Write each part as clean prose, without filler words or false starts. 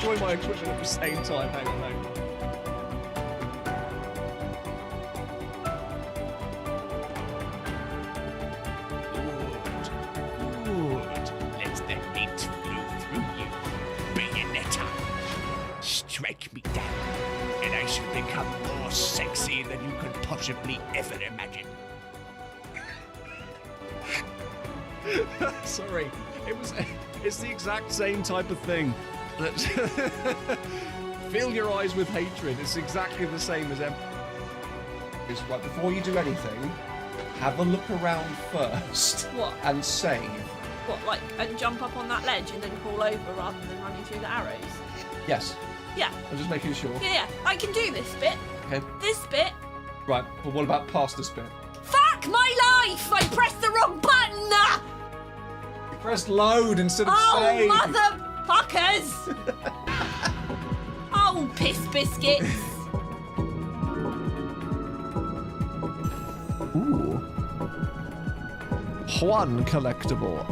destroy my equipment at the same time. Hang on, hang on. Good. Let the hate flow through you. Bayonetta. Strike me down, and I shall become more sexy than you could possibly ever imagine. Sorry, it's the exact same type of thing. Fill your eyes with hatred. It's exactly the same as It's right, before you do anything, have a look around first. What? And save. What, like, and jump up on that ledge and then fall over rather than running through the arrows? Yes. Yeah. I'm just making sure. Yeah, I can do this bit. Okay. This bit. Right, but what about past this bit? Fuck my life! I pressed the wrong button! You pressed load instead of save. Oh, motherfuckers! Oh, piss biscuits! Ooh. One collectible.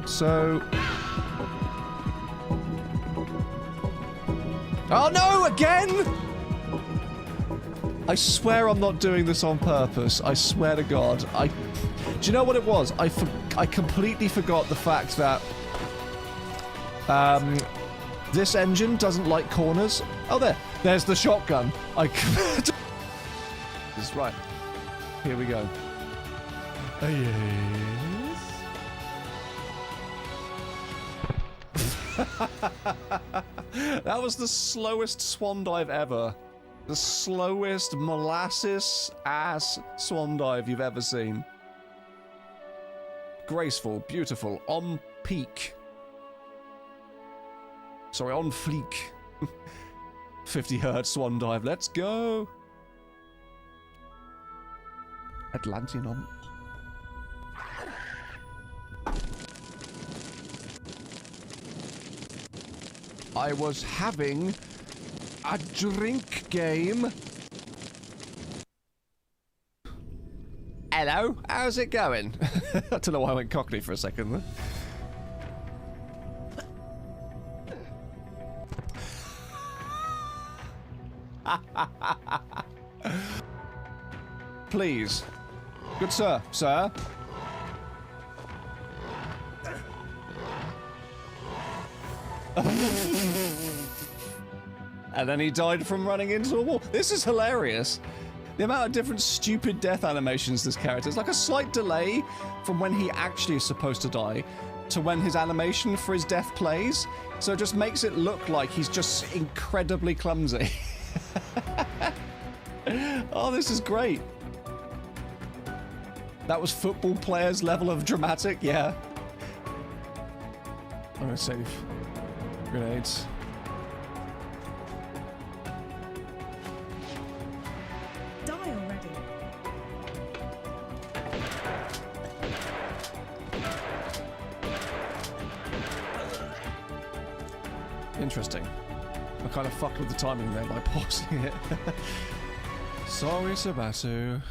So. Oh no, again! I swear I'm not doing this on purpose. I swear to God. Do you know what it was? I completely forgot the fact that this engine doesn't like corners. Oh, there's the shotgun. That's right. Here we go. Yes. That was the slowest swan dive ever. The slowest molasses-ass swan dive you've ever seen. Graceful, beautiful, on peak. Sorry, on fleek. 50 hertz swan dive, let's go! Atlantis. I was having a drink game. Hello, how's it going? I don't know why I went Cockney for a second there. Please. Good sir, sir. And then he died from running into a wall. This is hilarious. The amount of different stupid death animations this character. It's like a slight delay from when he actually is supposed to die to when his animation for his death plays. So it just makes it look like he's just incredibly clumsy. Oh, this is great. That was football players' level of dramatic, yeah. I'm gonna save grenades. Die already. Interesting. I kind of fucked with the timing there by pausing it. Sorry, Sabasu.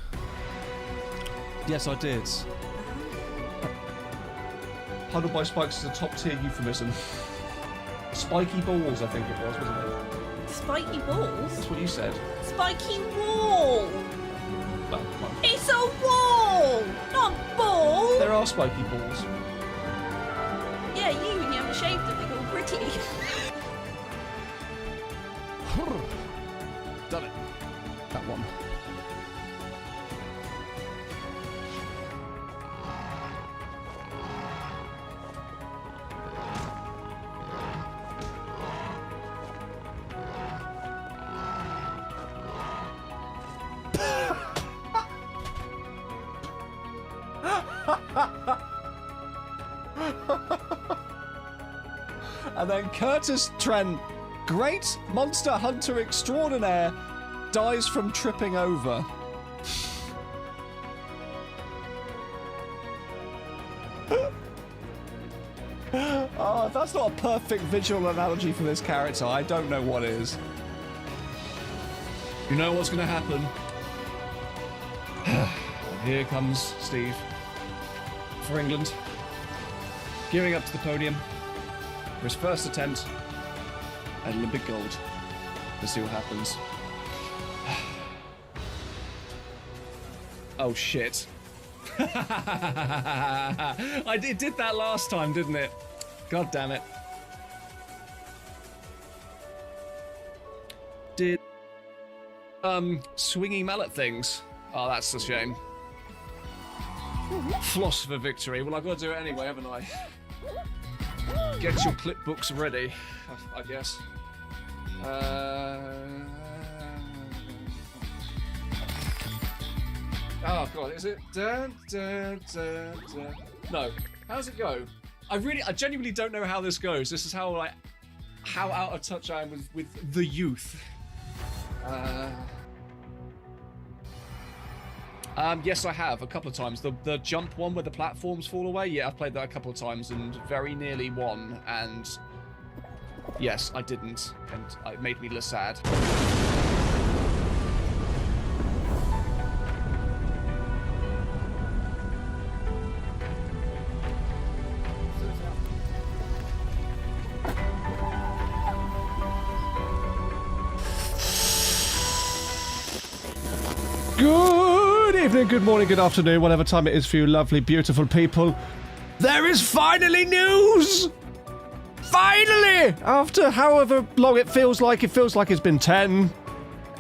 Yes, I did. Huddled by spikes is a top-tier euphemism. Spiky balls, I think it was, wasn't it? Spiky balls? That's what you said. Spiky wall! Well, come on. It's a wall! Not a ball! There are spiky balls. Yeah, you, when you haven't shaved them, they go pretty. Done it. That one. And then Curtis Trent, great monster hunter extraordinaire, dies from tripping over. Oh, if that's not a perfect visual analogy for this character, I don't know what is. You know what's going to happen. Here comes Steve. For England. Gearing up to the podium. his first attempt at Olympic gold. Let's see what happens. Oh shit. It did that last time, didn't it? God damn it. Did swinging mallet things. Oh, that's a shame. Floss for victory. Well, I've got to do it anyway, haven't I? Get your clip books ready, I guess. Oh god, is it? No. How does it go? I genuinely don't know how this goes. This is how out of touch I am with the youth. Yes, I have a couple of times. The jump one where the platforms fall away. Yeah, I've played that a couple of times and very nearly won. And yes, I didn't, and it made me sad. Good evening, good morning, good afternoon, whatever time it is for you lovely, beautiful people. There is finally news! Finally! After however long it feels like it's been 10,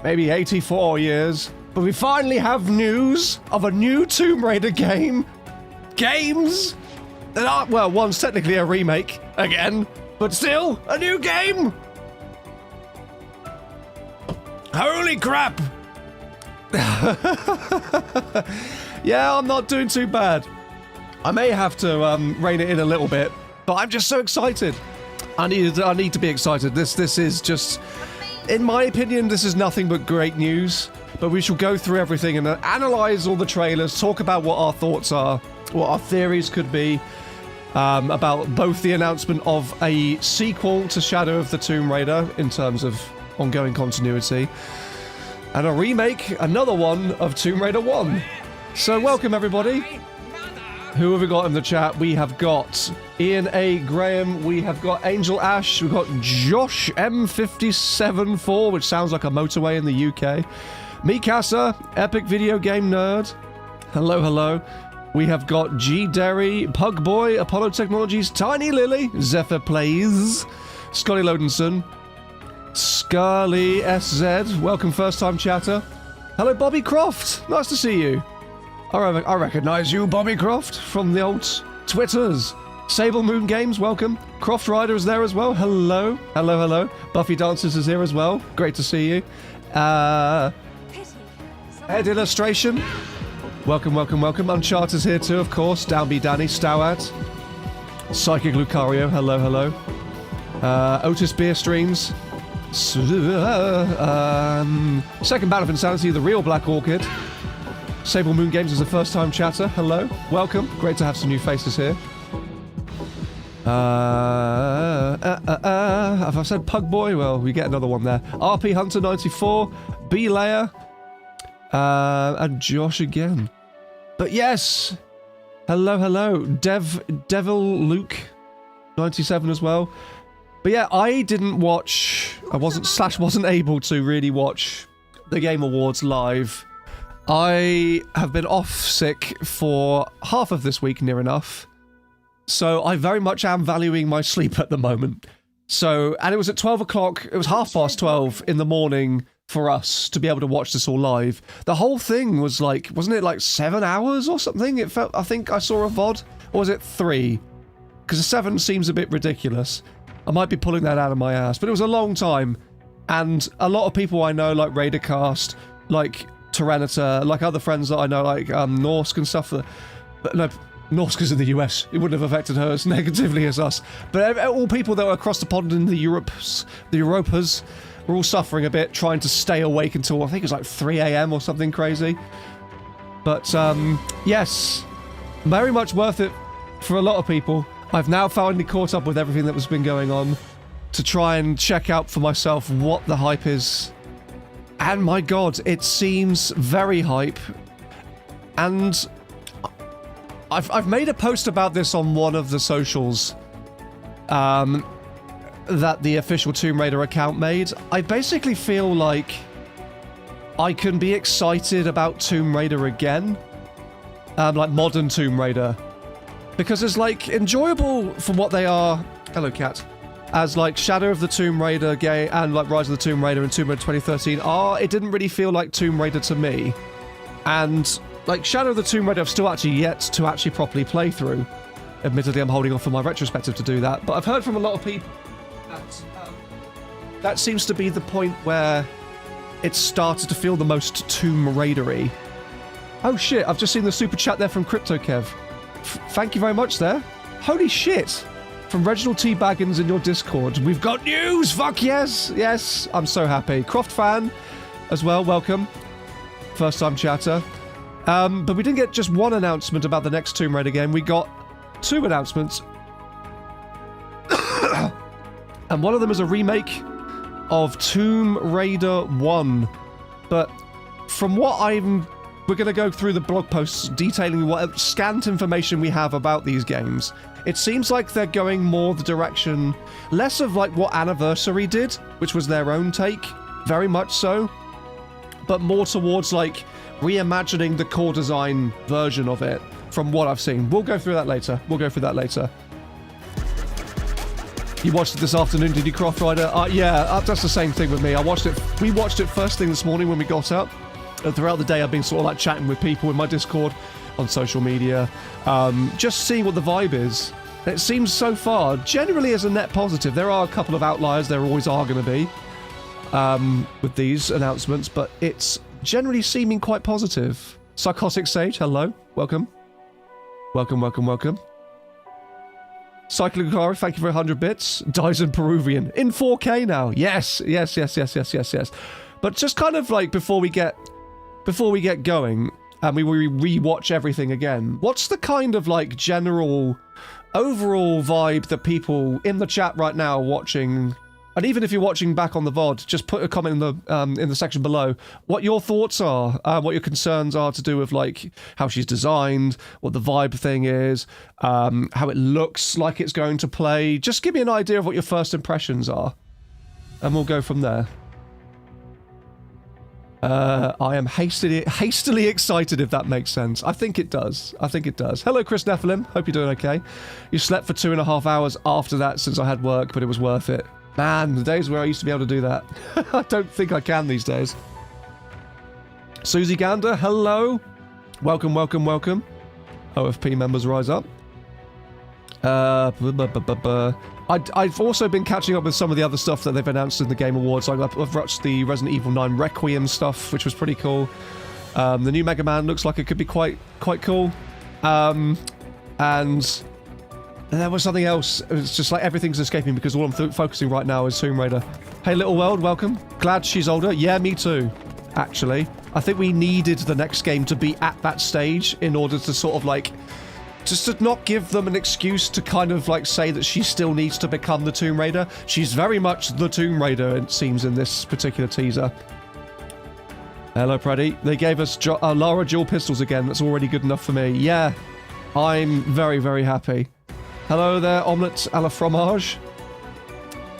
maybe 84 years. But we finally have news of a new Tomb Raider game. Games that aren't, well, one's technically a remake, again, but still, a new game! Holy crap! Yeah, I'm not doing too bad. I may have to rein it in a little bit, but I'm just so excited. I need to be excited. This is just, in my opinion, this is nothing but great news. But we shall go through everything and analyze all the trailers, talk about what our thoughts are, what our theories could be, about both the announcement of a sequel to Shadow of the Tomb Raider in terms of ongoing continuity, and a remake, another one, of Tomb Raider 1. So welcome everybody. Who have we got in the chat? We have got Ian A. Graham, we have got Angel Ash, we've got Josh M574, which sounds like a motorway in the UK. Mikasa, Epic Video Game Nerd. Hello, hello. We have got G. Derry, Pugboy, Apollo Technologies, Tiny Lily, Zephyr Plays, Scotty Lodenson, Scarly SZ, welcome first time chatter. Hello Bobby Croft, nice to see you. I recognise you, Bobby Croft, from the old Twitters. Sable Moon Games, welcome. Croft Rider is there as well, hello. Hello, hello. Buffy Dancers is here as well, great to see you. Head Illustration, welcome, welcome, welcome. Uncharted's here too, of course. Downby Danny, Stowat. Psychic Lucario, hello, hello. Otis Beer Streams. Second Battle of Insanity, the real Black Orchid. Sable Moon Games is a first-time chatter. Hello, welcome. Great to have some new faces here. Have I said Pugboy? Well, we get another one there. RP Hunter 94, B Layer, and Josh again. But yes, hello, hello, Devil Luke 97 as well. But yeah, I didn't watch, I wasn't able to really watch the Game Awards live. I have been off sick for half of this week, near enough. So I very much am valuing my sleep at the moment. So, and it was at 12 o'clock, it was 12:30 in the morning for us to be able to watch this all live. The whole thing was like, wasn't it like 7 hours or something? It felt, I think I saw a VOD, or was it 3? Because 7 seems a bit ridiculous. I might be pulling that out of my ass, but it was a long time. And a lot of people I know, like Raidercast, like Tyranitar, like other friends that I know, like Norsk and stuff. But no, Norsk is in the US. It wouldn't have affected her as negatively as us. But all people that were across the pond in the Europas were all suffering a bit, trying to stay awake until, I think it was like 3 AM or something crazy. But, yes, very much worth it for a lot of people. I've now finally caught up with everything that was been going on to try and check out for myself what the hype is. And my god, it seems very hype. And I've made a post about this on one of the socials. that the official Tomb Raider account made, I basically feel like I can be excited about Tomb Raider again. Like modern Tomb Raider. Because it's like enjoyable for what they are. Hello, cat. As like Shadow of the Tomb Raider game and like Rise of the Tomb Raider and Tomb Raider 2013 are, it didn't really feel like Tomb Raider to me. And like Shadow of the Tomb Raider, I've still actually yet to actually properly play through. Admittedly, I'm holding off on my retrospective to do that, but I've heard from a lot of people that that seems to be the point where it started to feel the most Tomb Raider-y. Oh shit, I've just seen the super chat there from CryptoKev. Thank you very much there. Holy shit. From Reginald T. Baggins in your Discord. We've got news! Fuck yes! Yes, I'm so happy. Croft fan as well, welcome. First time chatter. But we didn't get just one announcement about the next Tomb Raider game. We got 2 announcements. And one of them is a remake of Tomb Raider 1. But from what we're going to go through the blog posts detailing what scant information we have about these games. It seems like they're going more the direction, less of like what Anniversary did, which was their own take, very much so, but more towards like reimagining the core design version of it from what I've seen. We'll go through that later. You watched it this afternoon, did you, Croft Rider? Yeah, that's the same thing with me. We watched it first thing this morning when we got up. And throughout the day, I've been sort of like chatting with people in my Discord, on social media, just seeing what the vibe is. It seems so far, generally as a net positive. There are a couple of outliers, there always are going to be, with these announcements, but it's generally seeming quite positive. Psychotic Sage, hello, welcome. Welcome. Cycling Clara, thank you for 100 bits. Dyson Peruvian, in 4K now. Yes. But just kind of like before we get going, and we re-watch everything again, what's the kind of like general overall vibe that people in the chat right now watching, and even if you're watching back on the VOD, just put a comment in the section below what your thoughts are, what your concerns are to do with like how she's designed, what the vibe thing is, how it looks like it's going to play. Just give me an idea of what your first impressions are, and we'll go from there. I am hastily excited, if that makes sense. I think it does. Hello, Chris Nephilim. Hope you're doing okay. You slept for 2.5 hours after that since I had work, but it was worth it. Man, the days where I used to be able to do that. I don't think I can these days. Susie Gander, hello. Welcome. OFP members rise up. I've also been catching up with some of the other stuff that they've announced in the Game Awards. I've watched the Resident Evil 9 Requiem stuff, which was pretty cool. The new Mega Man looks like it could be quite cool. And there was something else. It's just like everything's escaping because all I'm focusing right now is Tomb Raider. Hey, Little World, welcome. Glad she's older. Yeah, me too, actually. I think we needed the next game to be at that stage in order to sort of like... just to not give them an excuse to kind of like say that she still needs to become the Tomb Raider. She's very much the Tomb Raider, it seems, in this particular teaser. Hello, Preddy. They gave us Lara dual pistols again. That's already good enough for me. Yeah, I'm very, very happy. Hello there, Omelette a la fromage.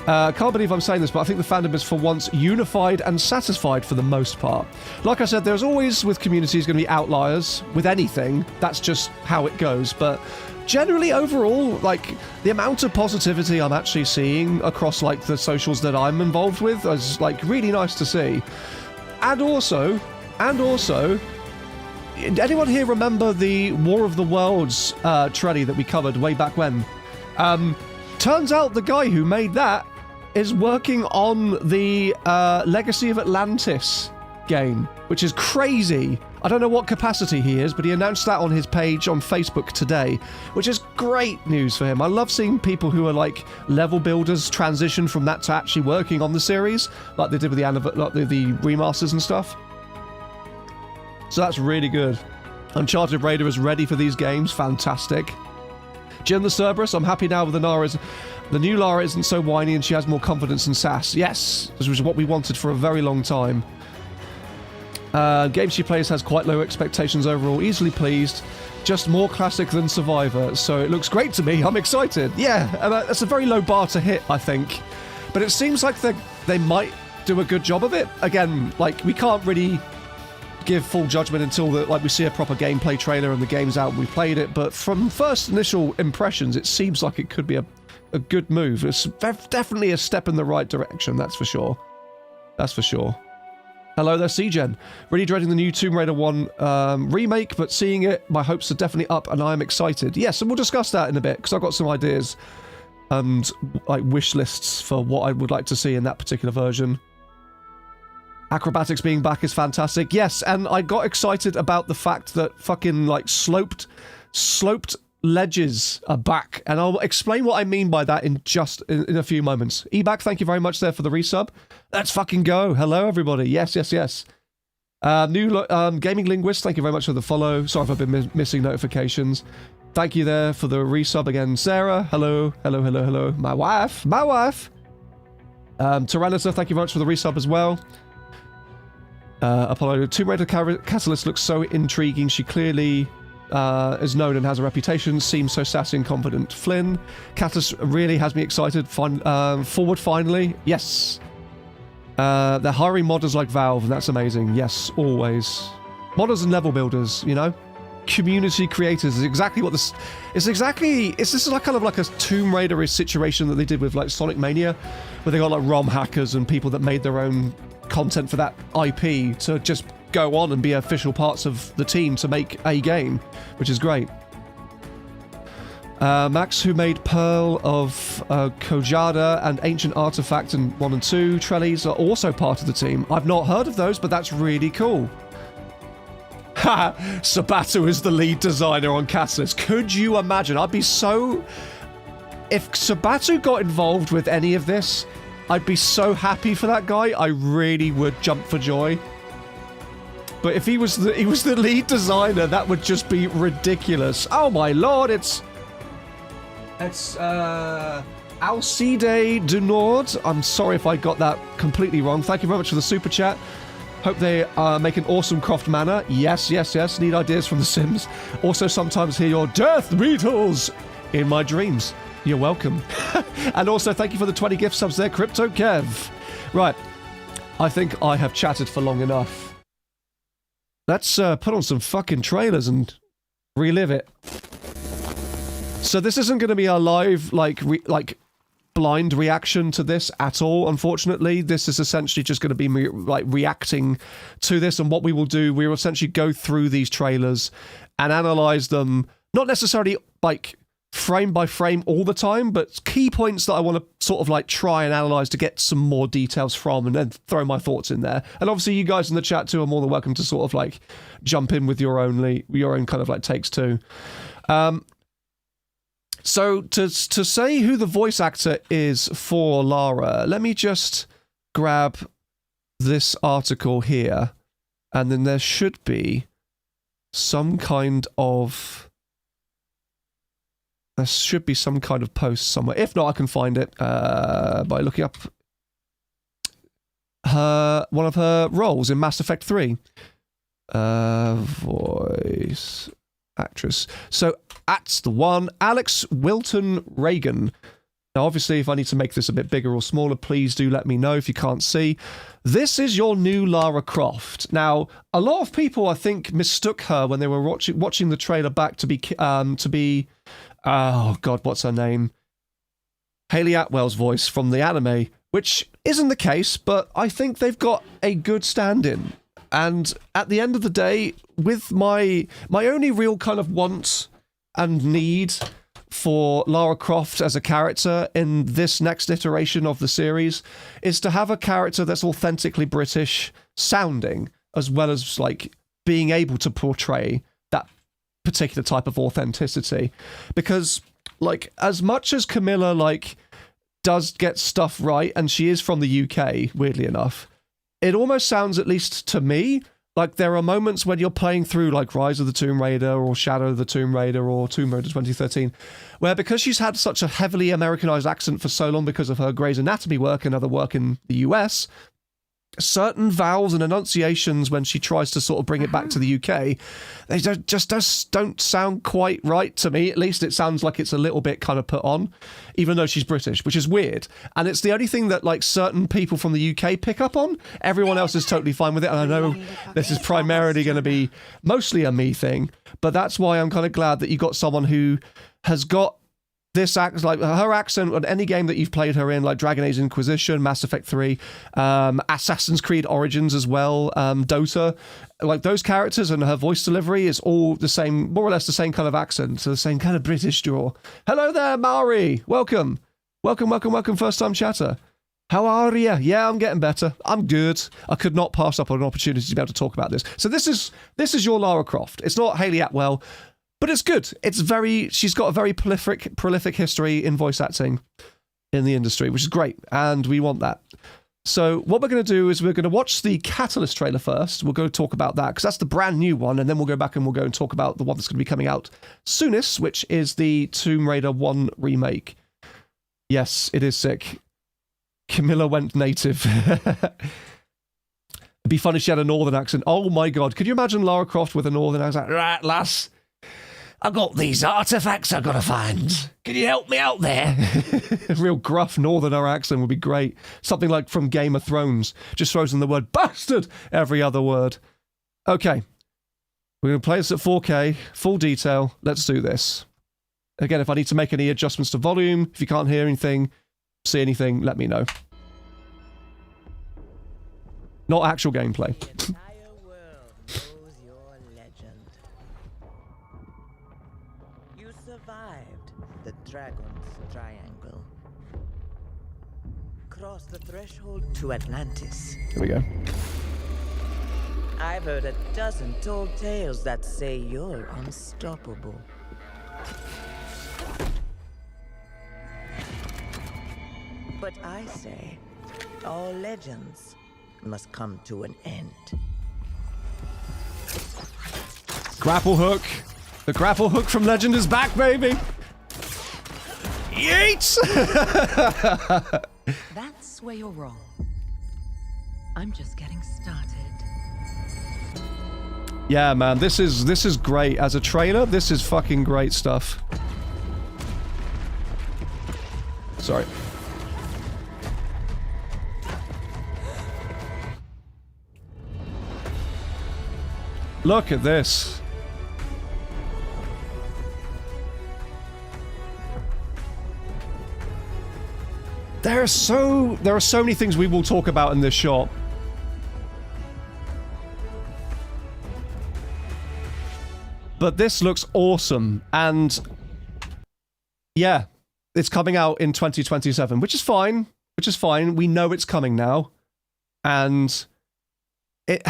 I can't believe I'm saying this, but I think the fandom is for once unified and satisfied for the most part. Like I said, there's always, with communities, going to be outliers with anything. That's just how it goes. But generally, overall, like, the amount of positivity I'm actually seeing across, like, the socials that I'm involved with is, like, really nice to see. And also, anyone here remember the War of the Worlds tready that we covered way back when? Turns out the guy who made that is working on the Legacy of Atlantis game, which is crazy. I don't know what capacity he is, but he announced that on his page on Facebook today, which is great news for him. I love seeing people who are like level builders transition from that to actually working on the series, like they did with the remasters and stuff. So that's really good. Uncharted Raider is ready for these games. Fantastic. Jim the Cerberus, I'm happy now with the new Lara isn't so whiny and she has more confidence and sass. Yes, this was what we wanted for a very long time. Games she plays has quite low expectations overall. Easily pleased. just more classic than Survivor, so it looks great to me. I'm excited. Yeah, and that's a very low bar to hit, I think. But it seems like they might do a good job of it. Again, like, we can't really give full judgment until we see a proper gameplay trailer and the game's out and we played it, but from first initial impressions, it seems like it could be a good move. It's definitely a step in the right direction, that's for sure. That's for sure. Hello there, CGen. Really dreading the new Tomb Raider 1 remake, but seeing it, my hopes are definitely up and I'm excited. Yes, and we'll discuss that in a bit, because I've got some ideas and like wish lists for what I would like to see in that particular version. Acrobatics being back is fantastic. Yes, and I got excited about the fact that fucking like sloped ledges are back, and I'll explain what I mean by that in a few moments. Eback, thank you very much there for the resub. Let's fucking go. Hello, everybody. Yes. New Gaming Linguist, thank you very much for the follow. Sorry if I've been missing notifications. Thank you there for the resub again, Sarah. Hello. My wife. Tyrannus, thank you very much for the resub as well. Apollo, Tomb Raider Catalyst looks so intriguing. She clearly is known and has a reputation, seems so sassy and confident. Flynn, Catalyst really has me excited. Forward finally. Yes. They're hiring modders like Valve, and that's amazing. Yes, always. Modders and level builders, you know? Community creators is exactly what this... This is like kind of like a Tomb Raider-ish situation that they did with like Sonic Mania, where they got like ROM hackers and people that made their own content for that IP to just go on and be official parts of the team to make a game, which is great. Max, who made Pearl of Kojada and Ancient Artifact in 1 and 2, Trellis are also part of the team. I've not heard of those, but that's really cool. Ha! Sabatu is the lead designer on Catalyst. Could you imagine? I'd be so... If Sabatu got involved with any of this, I'd be so happy for that guy. I really would jump for joy. But if he was the lead designer, that would just be ridiculous. Oh my lord, it's Alcide du Nord. I'm sorry if I got that completely wrong. Thank you very much for the super chat. Hope they make an awesome Croft Manor. Yes. Need ideas from The Sims. Also sometimes hear your Death Beatles in my dreams. You're welcome. And also thank you for the 20 gift subs there, Crypto Kev. Right. I think I have chatted for long enough. Let's put on some fucking trailers and relive it. So this isn't going to be a live, like blind reaction to this at all, unfortunately. This is essentially just going to be reacting to this, and what we will do, we will essentially go through these trailers and analyze them, not necessarily like frame by frame all the time, but key points that I want to sort of like try and analyze to get some more details from, and then throw my thoughts in there. And obviously you guys in the chat too are more than welcome to sort of like jump in with your own kind of like takes too. So to say who the voice actor is for Lara, let me just grab this article here, and then there should be some kind of post somewhere. If not, I can find it by looking up one of her roles in Mass Effect 3. Voice actress. So that's the one, Alex Wilton Reagan. Now, obviously, if I need to make this a bit bigger or smaller, please do let me know if you can't see. This is your new Lara Croft. Now, a lot of people, I think, mistook her when they were watching the trailer back to be, oh god, what's her name? Hayley Atwell's voice from the anime, which isn't the case, but I think they've got a good stand-in. And at the end of the day, with my only real kind of want and need for Lara Croft as a character in this next iteration of the series is to have a character that's authentically British sounding, as well as like being able to portray that particular type of authenticity. Because like as much as Camilla like does get stuff right, and she is from the UK, weirdly enough, it almost sounds, at least to me, like there are moments when you're playing through like Rise of the Tomb Raider or Shadow of the Tomb Raider or Tomb Raider 2013, where because she's had such a heavily Americanized accent for so long because of her Grey's Anatomy work and other work in the US, certain vowels and enunciations when she tries to sort of bring it back to the UK, they just don't sound quite right to me. At least it sounds like it's a little bit kind of put on, even though she's British, which is weird. And it's the only thing that like certain people from the UK pick up on. Everyone else is totally fine with it. And I know this is primarily going to be mostly a me thing, but that's why I'm kind of glad that you got someone who has got this like her accent on any game that you've played her in, like Dragon Age Inquisition, Mass Effect 3, Assassin's Creed Origins as well, Dota, like those characters, and her voice delivery is all the same, more or less the same kind of accent, so the same kind of British draw. Hello there, Maori. Welcome, first time chatter. How are you? Yeah, I'm getting better. I'm good. I could not pass up on an opportunity to be able to talk about this. So this is your Lara Croft. It's not Hayley Atwell. But it's good. She's got a very prolific history in voice acting in the industry, which is great, and we want that. So what we're going to do is we're going to watch the Catalyst trailer first. We'll go talk about that, because that's the brand new one, and then we'll go back and we'll go and talk about the one that's going to be coming out soonest, which is the Tomb Raider 1 remake. Yes, it is sick. Camilla went native. It'd be fun if she had a northern accent. Oh my god, could you imagine Lara Croft with a northern accent? Right, lass. I've got these artifacts I've got to find. Can you help me out there? A real gruff northerner accent would be great. Something like from Game of Thrones. Just throws in the word bastard every other word. Okay. We're going to play this at 4K, full detail. Let's do this. Again, if I need to make any adjustments to volume, if you can't hear anything, see anything, let me know. Not actual gameplay. The Dragon's Triangle. Cross the threshold to Atlantis. Here we go. I've heard a dozen told tales that say you're unstoppable. But I say, all legends must come to an end. Grapple hook. The grapple hook from Legend is back, baby. Yeet! That's where you're wrong. I'm just getting started. Yeah, man, this is great. As a trailer, this is fucking great stuff. Sorry. Look at this. There are so many things we will talk about in this shot. But this looks awesome, and yeah, it's coming out in 2027, which is fine. We know it's coming now, and it.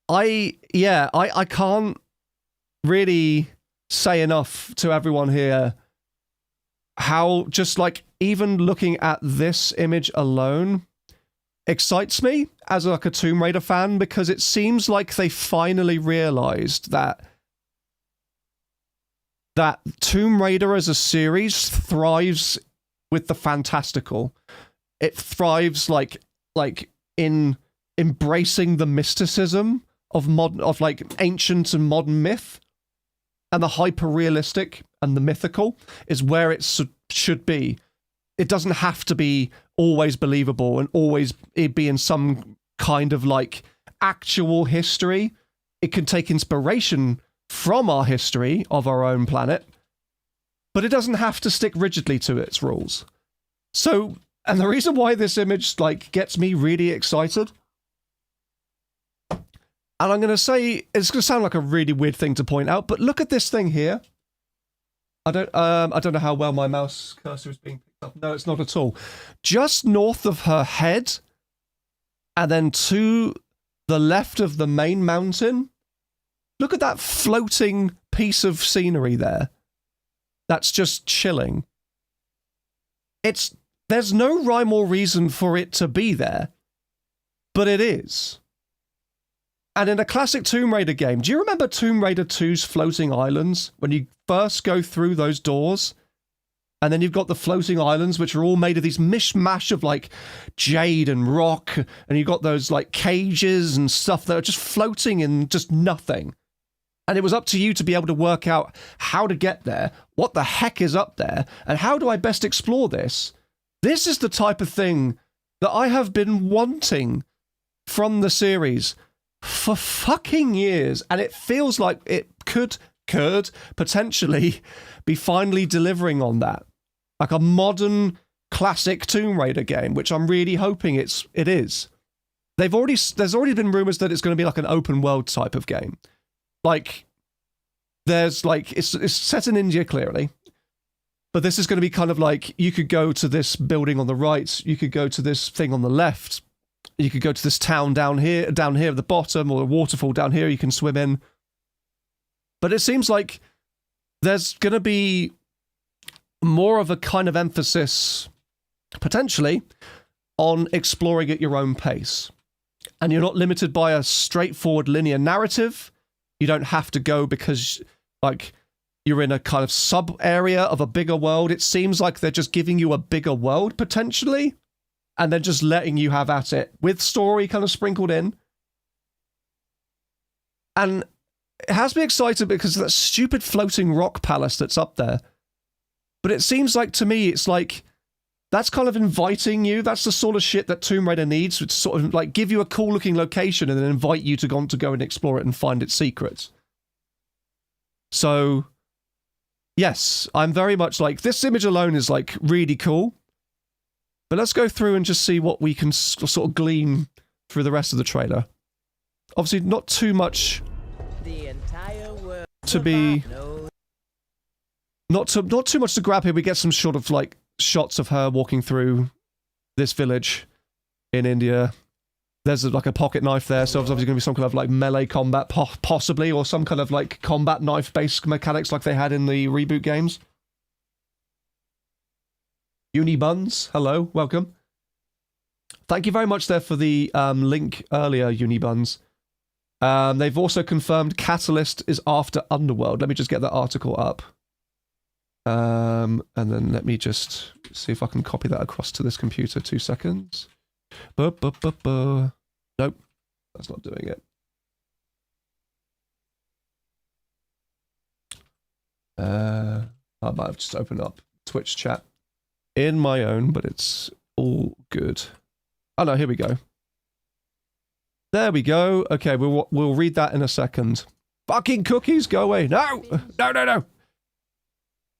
I can't really say enough to everyone here how just like even looking at this image alone excites me as like a Tomb Raider fan, because it seems like they finally realized that Tomb Raider as a series thrives with the fantastical. It thrives like in embracing the mysticism of like ancient and modern myth, and the hyper realistic and the mythical is where it should be. It doesn't have to be always believable and always be in some kind of like actual history. It can take inspiration from our history of our own planet, but it doesn't have to stick rigidly to its rules. So, and the reason why this image like gets me really excited, and I'm going to say, it's going to sound like a really weird thing to point out, but look at this thing here. I don't know how well my mouse cursor is being picked up. No, it's not at all. Just north of her head, and then to the left of the main mountain, look at that floating piece of scenery there. That's just chilling. There's no rhyme or reason for it to be there, but it is. And in a classic Tomb Raider game, do you remember Tomb Raider 2's floating islands? When you first go through those doors, And then you've got the floating islands, which are all made of these mishmash of like jade and rock. And you've got those like cages and stuff that are just floating in just nothing. And it was up to you to be able to work out how to get there, what the heck is up there, and how do I best explore this? This is the type of thing that I have been wanting from the series for fucking years. And it feels like it could potentially be finally delivering on that. Like a modern classic Tomb Raider game, which I'm really hoping it is. There's already been rumors that it's going to be like an open world type of game. Like there's like it's set in India clearly. But this is going to be kind of like you could go to this building on the right, you could go to this thing on the left, you could go to this town down here at the bottom, or a waterfall down here you can swim in. But it seems like there's going to be more of a kind of emphasis, potentially, on exploring at your own pace. And you're not limited by a straightforward linear narrative. You don't have to go because, like, you're in a kind of sub-area of a bigger world. It seems like they're just giving you a bigger world, potentially, and then just letting you have at it, with story kind of sprinkled in. And it has me excited because of that stupid floating rock palace that's up there. But it seems like, to me, it's like, that's kind of inviting you. That's the sort of shit that Tomb Raider needs, to sort of like give you a cool looking location and then invite you to go and explore it and find its secrets. So, yes, I'm very much like, this image alone is like really cool. But let's go through and just see what we can sort of glean through the rest of the trailer. Obviously, not too much The entire world to be... Not too much to grab here. We get some sort of like shots of her walking through this village in India. There's like a pocket knife there, so there's obviously going to be some kind of like melee combat, possibly, or some kind of like combat knife-based mechanics like they had in the reboot games. Unibuns, hello, welcome. Thank you very much there for the link earlier, Unibuns. They've also confirmed Catalyst is after Underworld. Let me just get that article up. And then let me just see if I can copy that across to this computer. 2 seconds. Nope, that's not doing it. I might have just opened up Twitch chat in my own, but it's all good. Oh no, here we go. There we go. Okay, we'll read that in a second. Fucking cookies, go away. No.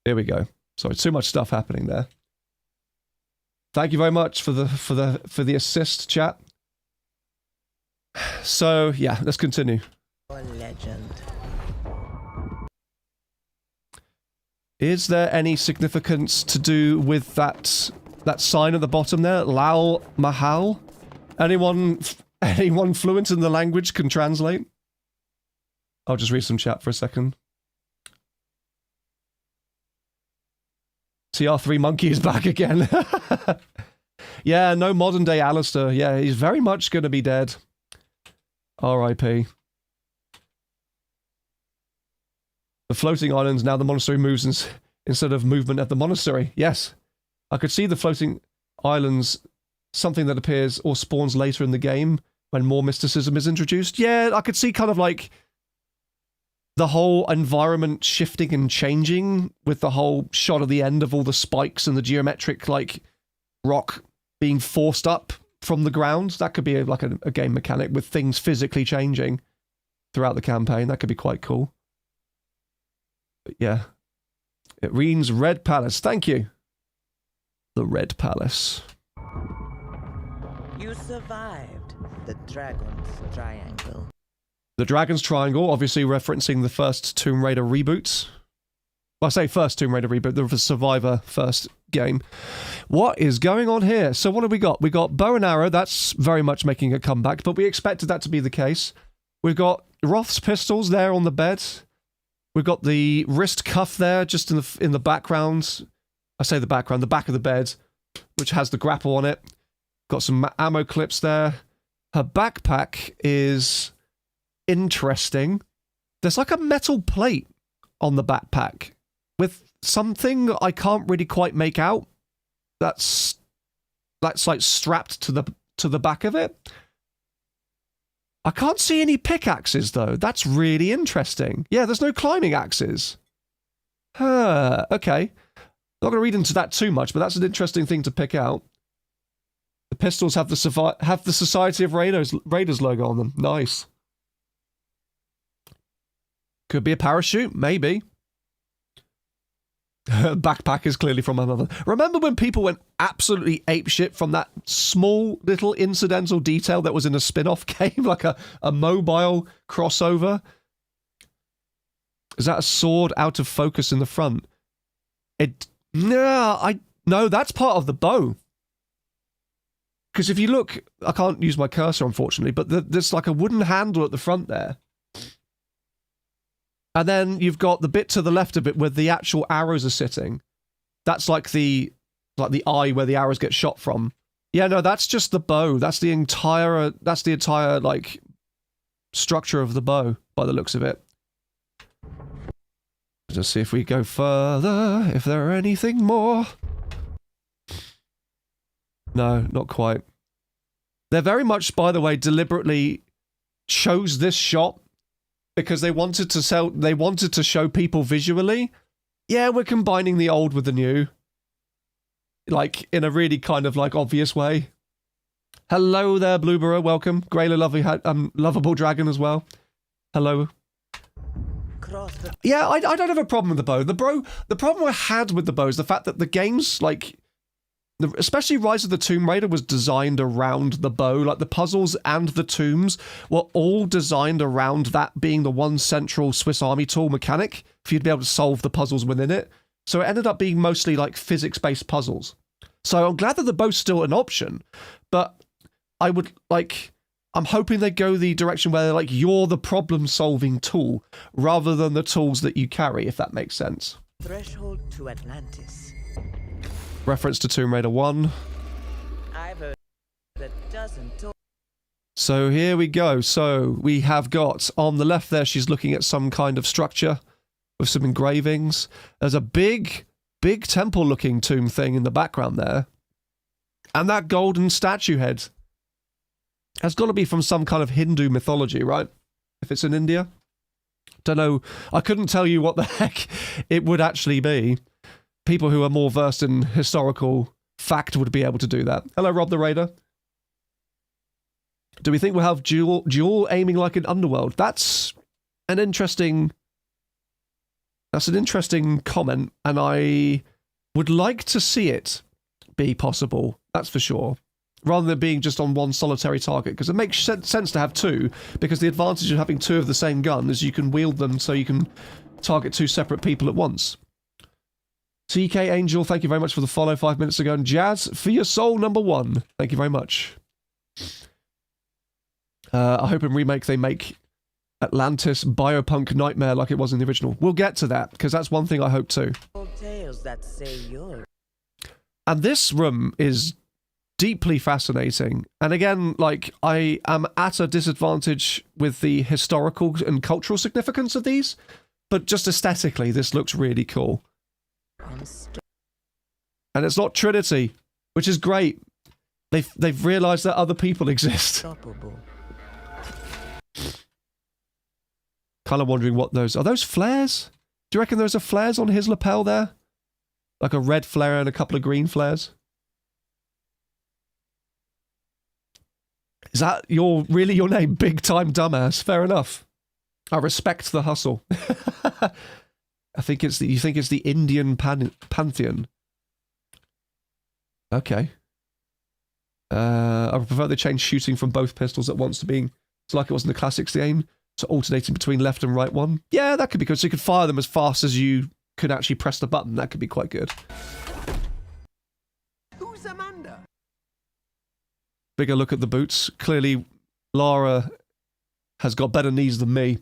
Here we go. Sorry, too much stuff happening there. Thank you very much for the assist, chat. So yeah, let's continue. legend. Is there any significance to do with that sign at the bottom there, Lal Mahal? Anyone fluent in the language can translate? I'll just read some chat for a second. TR3 Monkey is back again. Yeah, no modern day Alistair. Yeah, he's very much going to be dead. R.I.P. The floating islands, now the monastery moves instead of movement at the monastery. Yes. I could see the floating islands, something that appears or spawns later in the game when more mysticism is introduced. Yeah, I could see kind of like the whole environment shifting and changing with the whole shot at the end of all the spikes and the geometric like rock being forced up from the ground. That could be like a game mechanic with things physically changing throughout the campaign. That could be quite cool. But yeah. It reads Red Palace. Thank you. The Red Palace. You survived the Dragon's Triangle. The Dragon's Triangle, obviously referencing the first Tomb Raider reboot. Well, I say first Tomb Raider reboot, the Survivor first game. What is going on here? So what have we got? We got bow and arrow, that's very much making a comeback, but we expected that to be the case. We've got Roth's pistols there on the bed. We've got the wrist cuff there, just in the background. I say the background, the back of the bed, which has the grapple on it. Got some ammo clips there. Her backpack is interesting. There's like a metal plate on the backpack with something I can't really quite make out. That's like strapped to the back of it. I can't see any pickaxes though. That's really interesting. Yeah, there's no climbing axes. Okay. Not going to read into that too much, but that's an interesting thing to pick out. The pistols have the Society of Raiders logo on them. Nice. Could be a parachute, maybe. Backpack is clearly from another. Remember when people went absolutely apeshit from that small little incidental detail that was in a spin-off game, like a mobile crossover? Is that a sword out of focus in the front? No, that's part of the bow. Because if you look, I can't use my cursor unfortunately, but there's like a wooden handle at the front there. And then you've got the bit to the left of it where the actual arrows are sitting. That's like the eye where the arrows get shot from. Yeah, no, that's just the bow. That's the entire like structure of the bow by the looks of it. Just see if we go further, if there are anything more. No, not quite. They're very much, by the way, deliberately chose this shot because they wanted to show people visually, yeah, we're combining the old with the new. Like, in a really kind of, like, obvious way. Hello there, Blueberry, welcome. Grayla, lovable dragon as well. Hello. Yeah, I don't have a problem with the bow. The problem I had with the bow is the fact that the game's, like, especially Rise of the Tomb Raider was designed around the bow. Like, the puzzles and the tombs were all designed around that being the one central Swiss Army tool mechanic for you to be able to solve the puzzles within it. So it ended up being mostly, like, physics-based puzzles. So I'm glad that the bow's still an option, but I would, like, I'm hoping they go the direction where they're like, you're the problem-solving tool, rather than the tools that you carry, if that makes sense. Threshold to Atlantis. Reference to Tomb Raider 1. I've heard a dozen tools. So here we go. So we have got, on the left there, she's looking at some kind of structure with some engravings. There's a big temple-looking tomb thing in the background there. And that golden statue head has got to be from some kind of Hindu mythology, right? If it's in India. Don't know. I couldn't tell you what the heck it would actually be. People who are more versed in historical fact would be able to do that. Hello, Rob the Raider. Do we think we'll have dual aiming like in Underworld? That's an interesting comment, and I would like to see it be possible. That's for sure. Rather than being just on one solitary target, because it makes sense to have two, because the advantage of having two of the same gun is you can wield them so you can target two separate people at once. TK Angel, thank you very much for the follow 5 minutes ago, and Jazz, for your soul #1. Thank you very much. I hope in remake they make Atlantis biopunk nightmare like it was in the original. We'll get to that, because that's one thing I hope too. Tales that say you're... And this room is deeply fascinating. And again, like, I am at a disadvantage with the historical and cultural significance of these, but just aesthetically, this looks really cool. And it's not Trinity, which is great. They've realised that other people exist. Kind of wondering what those... Are those flares? Do you reckon those are flares on his lapel there? Like a red flare and a couple of green flares? Is that really your name? Big time dumbass. Fair enough. I respect the hustle. I think it's you think it's the Indian pantheon. Okay. I prefer they change shooting from both pistols at once to being like it was in the classics game, so alternating between left and right one. Yeah, that could be good. So you could fire them as fast as you could actually press the button. That could be quite good. Who's Amanda? Bigger look at the boots. Clearly, Lara has got better knees than me.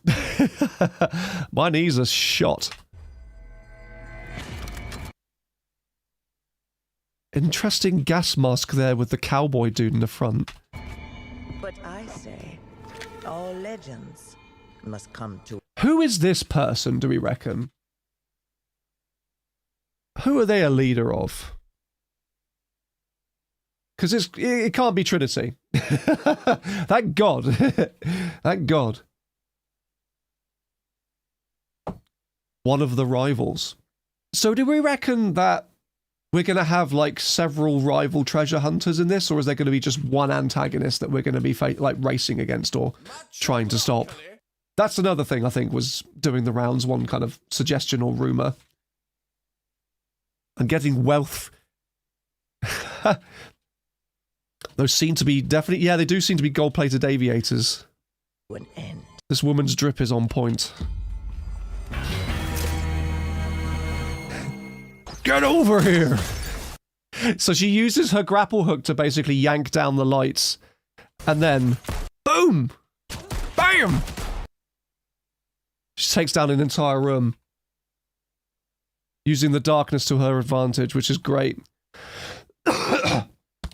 My knees are shot. Interesting gas mask there with the cowboy dude in the front. But I say, all legends must come to... Who is this person, do we reckon? Who are they a leader of? Because it can't be Trinity. Thank God. Thank God. One of the rivals. So do we reckon that we're going to have like several rival treasure hunters in this, or is there going to be just one antagonist that we're going to be like racing against or trying to stop? That's another thing I think was doing the rounds, one kind of suggestion or rumor. And getting wealth. Those seem to be definitely, yeah, they do seem to be gold-plated aviators. An end. This woman's drip is on point. Get over here! So she uses her grapple hook to basically yank down the lights. And then, boom! Bam! She takes down an entire room. Using the darkness to her advantage, which is great.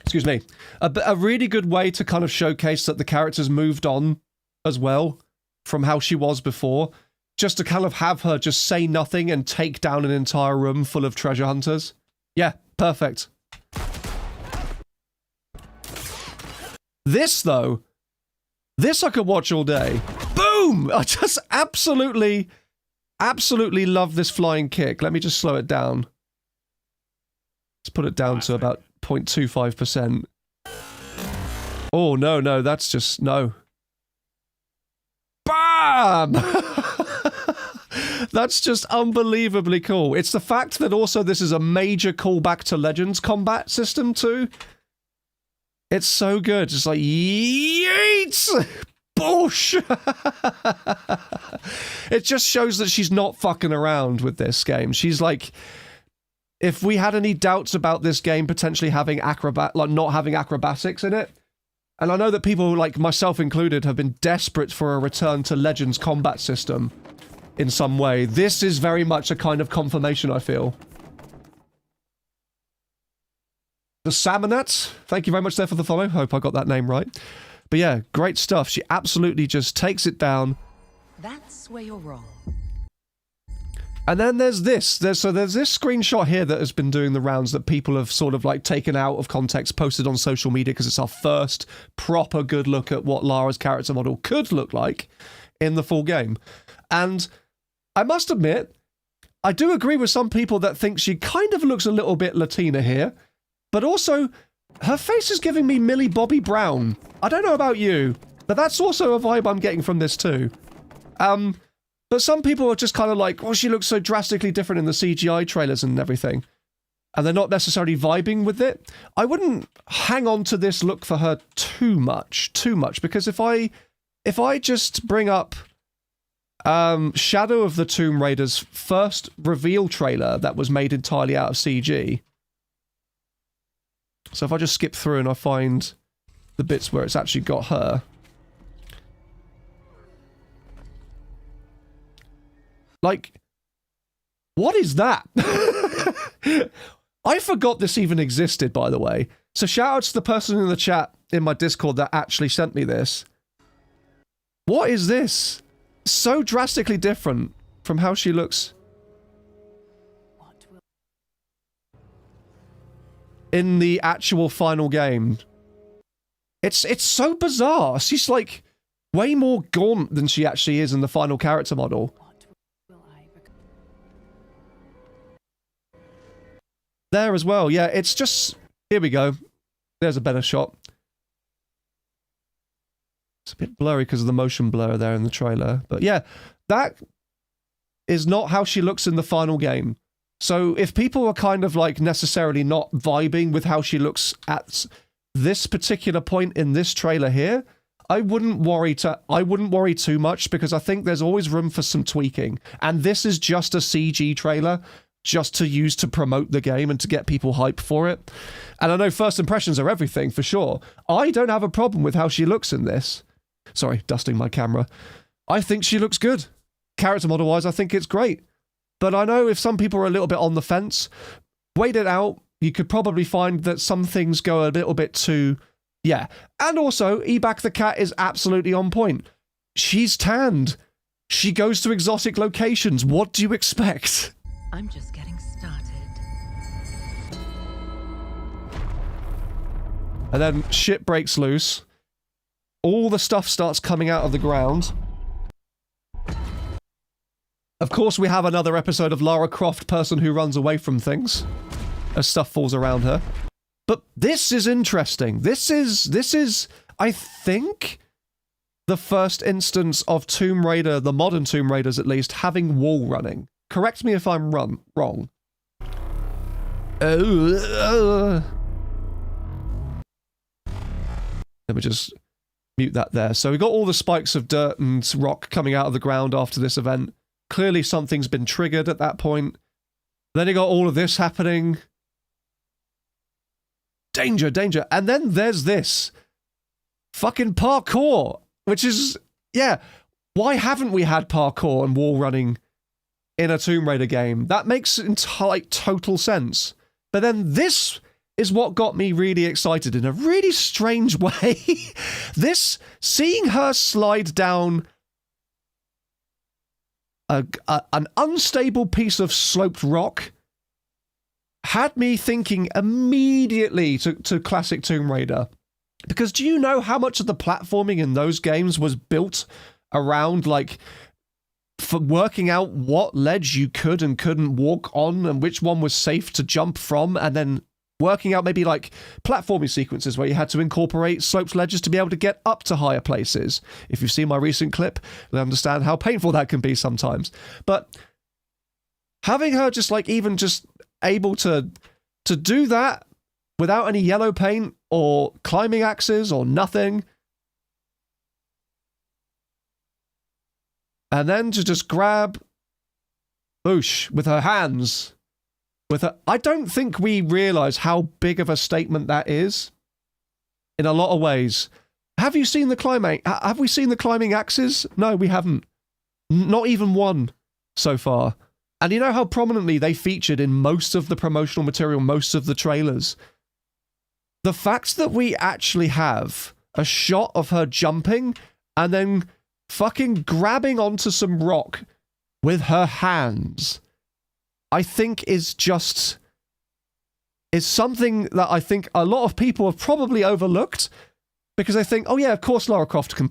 Excuse me. A really good way to kind of showcase that the character's moved on as well from how she was before. Just to kind of have her just say nothing and take down an entire room full of treasure hunters. Yeah, perfect. This, though, this I could watch all day. Boom! I just absolutely love this flying kick. Let me just slow it down. Let's put it down to about 0.25%. Oh, no, that's just, no. BAM! That's just unbelievably cool. It's the fact that also this is a major callback to Legends combat system too. It's so good. It's like, yeet! Boosh! It just shows that she's not fucking around with this game. She's like, if we had any doubts about this game potentially having not having acrobatics in it, and I know that people like myself included have been desperate for a return to Legends combat system in some way, this is very much a kind of confirmation, I feel. The Salmonet, thank you very much there for the follow. Hope I got that name right. But yeah, great stuff. She absolutely just takes it down. That's where you're wrong. And then there's this. There's this screenshot here that has been doing the rounds that people have sort of like taken out of context, posted on social media because it's our first proper good look at what Lara's character model could look like in the full game. And I must admit, I do agree with some people that think she kind of looks a little bit Latina here, but also her face is giving me Millie Bobby Brown. I don't know about you, but that's also a vibe I'm getting from this too. But some people are just kind of like, well, she looks so drastically different in the CGI trailers and everything. And they're not necessarily vibing with it. I wouldn't hang on to this look for her too much, because if I just bring up Shadow of the Tomb Raider's first reveal trailer that was made entirely out of CG. So if I just skip through and I find the bits where it's actually got her. Like, what is that? I forgot this even existed, by the way. So shout out to the person in the chat in my Discord that actually sent me this. What is this? So drastically different from how she looks in the actual final game. It's so bizarre. She's like way more gaunt than she actually is in the final character model. There as well, yeah, it's just... Here we go. There's a better shot. It's a bit blurry because of the motion blur there in the trailer. But yeah, that is not how she looks in the final game. So if people are kind of like necessarily not vibing with how she looks at this particular point in this trailer here, I wouldn't worry too much, because I think there's always room for some tweaking. And this is just a CG trailer, just to use to promote the game and to get people hyped for it. And I know first impressions are everything, for sure. I don't have a problem with how she looks in this. Sorry, dusting my camera. I think she looks good. Character model-wise, I think it's great. But I know if some people are a little bit on the fence, wait it out. You could probably find that some things go a little bit too... Yeah. And also, Ebak the cat is absolutely on point. She's tanned. She goes to exotic locations. What do you expect? I'm just getting started. And then shit breaks loose. All the stuff starts coming out of the ground. Of course, we have another episode of Lara Croft, person who runs away from things as stuff falls around her. But this is interesting. This is, I think, the first instance of Tomb Raider, the modern Tomb Raiders at least, having wall running. Correct me if I'm wrong. Let me just mute that there. So we got all the spikes of dirt and rock coming out of the ground after this event. Clearly something's been triggered at that point. Then you got all of this happening. Danger, danger. And then there's this. Fucking parkour. Which is, yeah, why haven't we had parkour and wall running in a Tomb Raider game? That makes total sense. But then this is what got me really excited in a really strange way. Seeing her slide down an unstable piece of sloped rock had me thinking immediately to classic Tomb Raider. Because do you know how much of the platforming in those games was built around, like, for working out what ledge you could and couldn't walk on and which one was safe to jump from, and then working out maybe like platforming sequences where you had to incorporate sloped ledges to be able to get up to higher places. If you've seen my recent clip, you'll understand how painful that can be sometimes. But having her just like even just able to do that without any yellow paint or climbing axes or nothing, and then to just grab boosh with her hands. I don't think we realise how big of a statement that is in a lot of ways. Have you seen the climbing? Have we seen the climbing axes? No, we haven't. Not even one so far. And you know how prominently they featured in most of the promotional material, most of the trailers? The fact that we actually have a shot of her jumping and then fucking grabbing onto some rock with her hands, I think is something that I think a lot of people have probably overlooked, because they think, oh yeah, of course Lara Croft can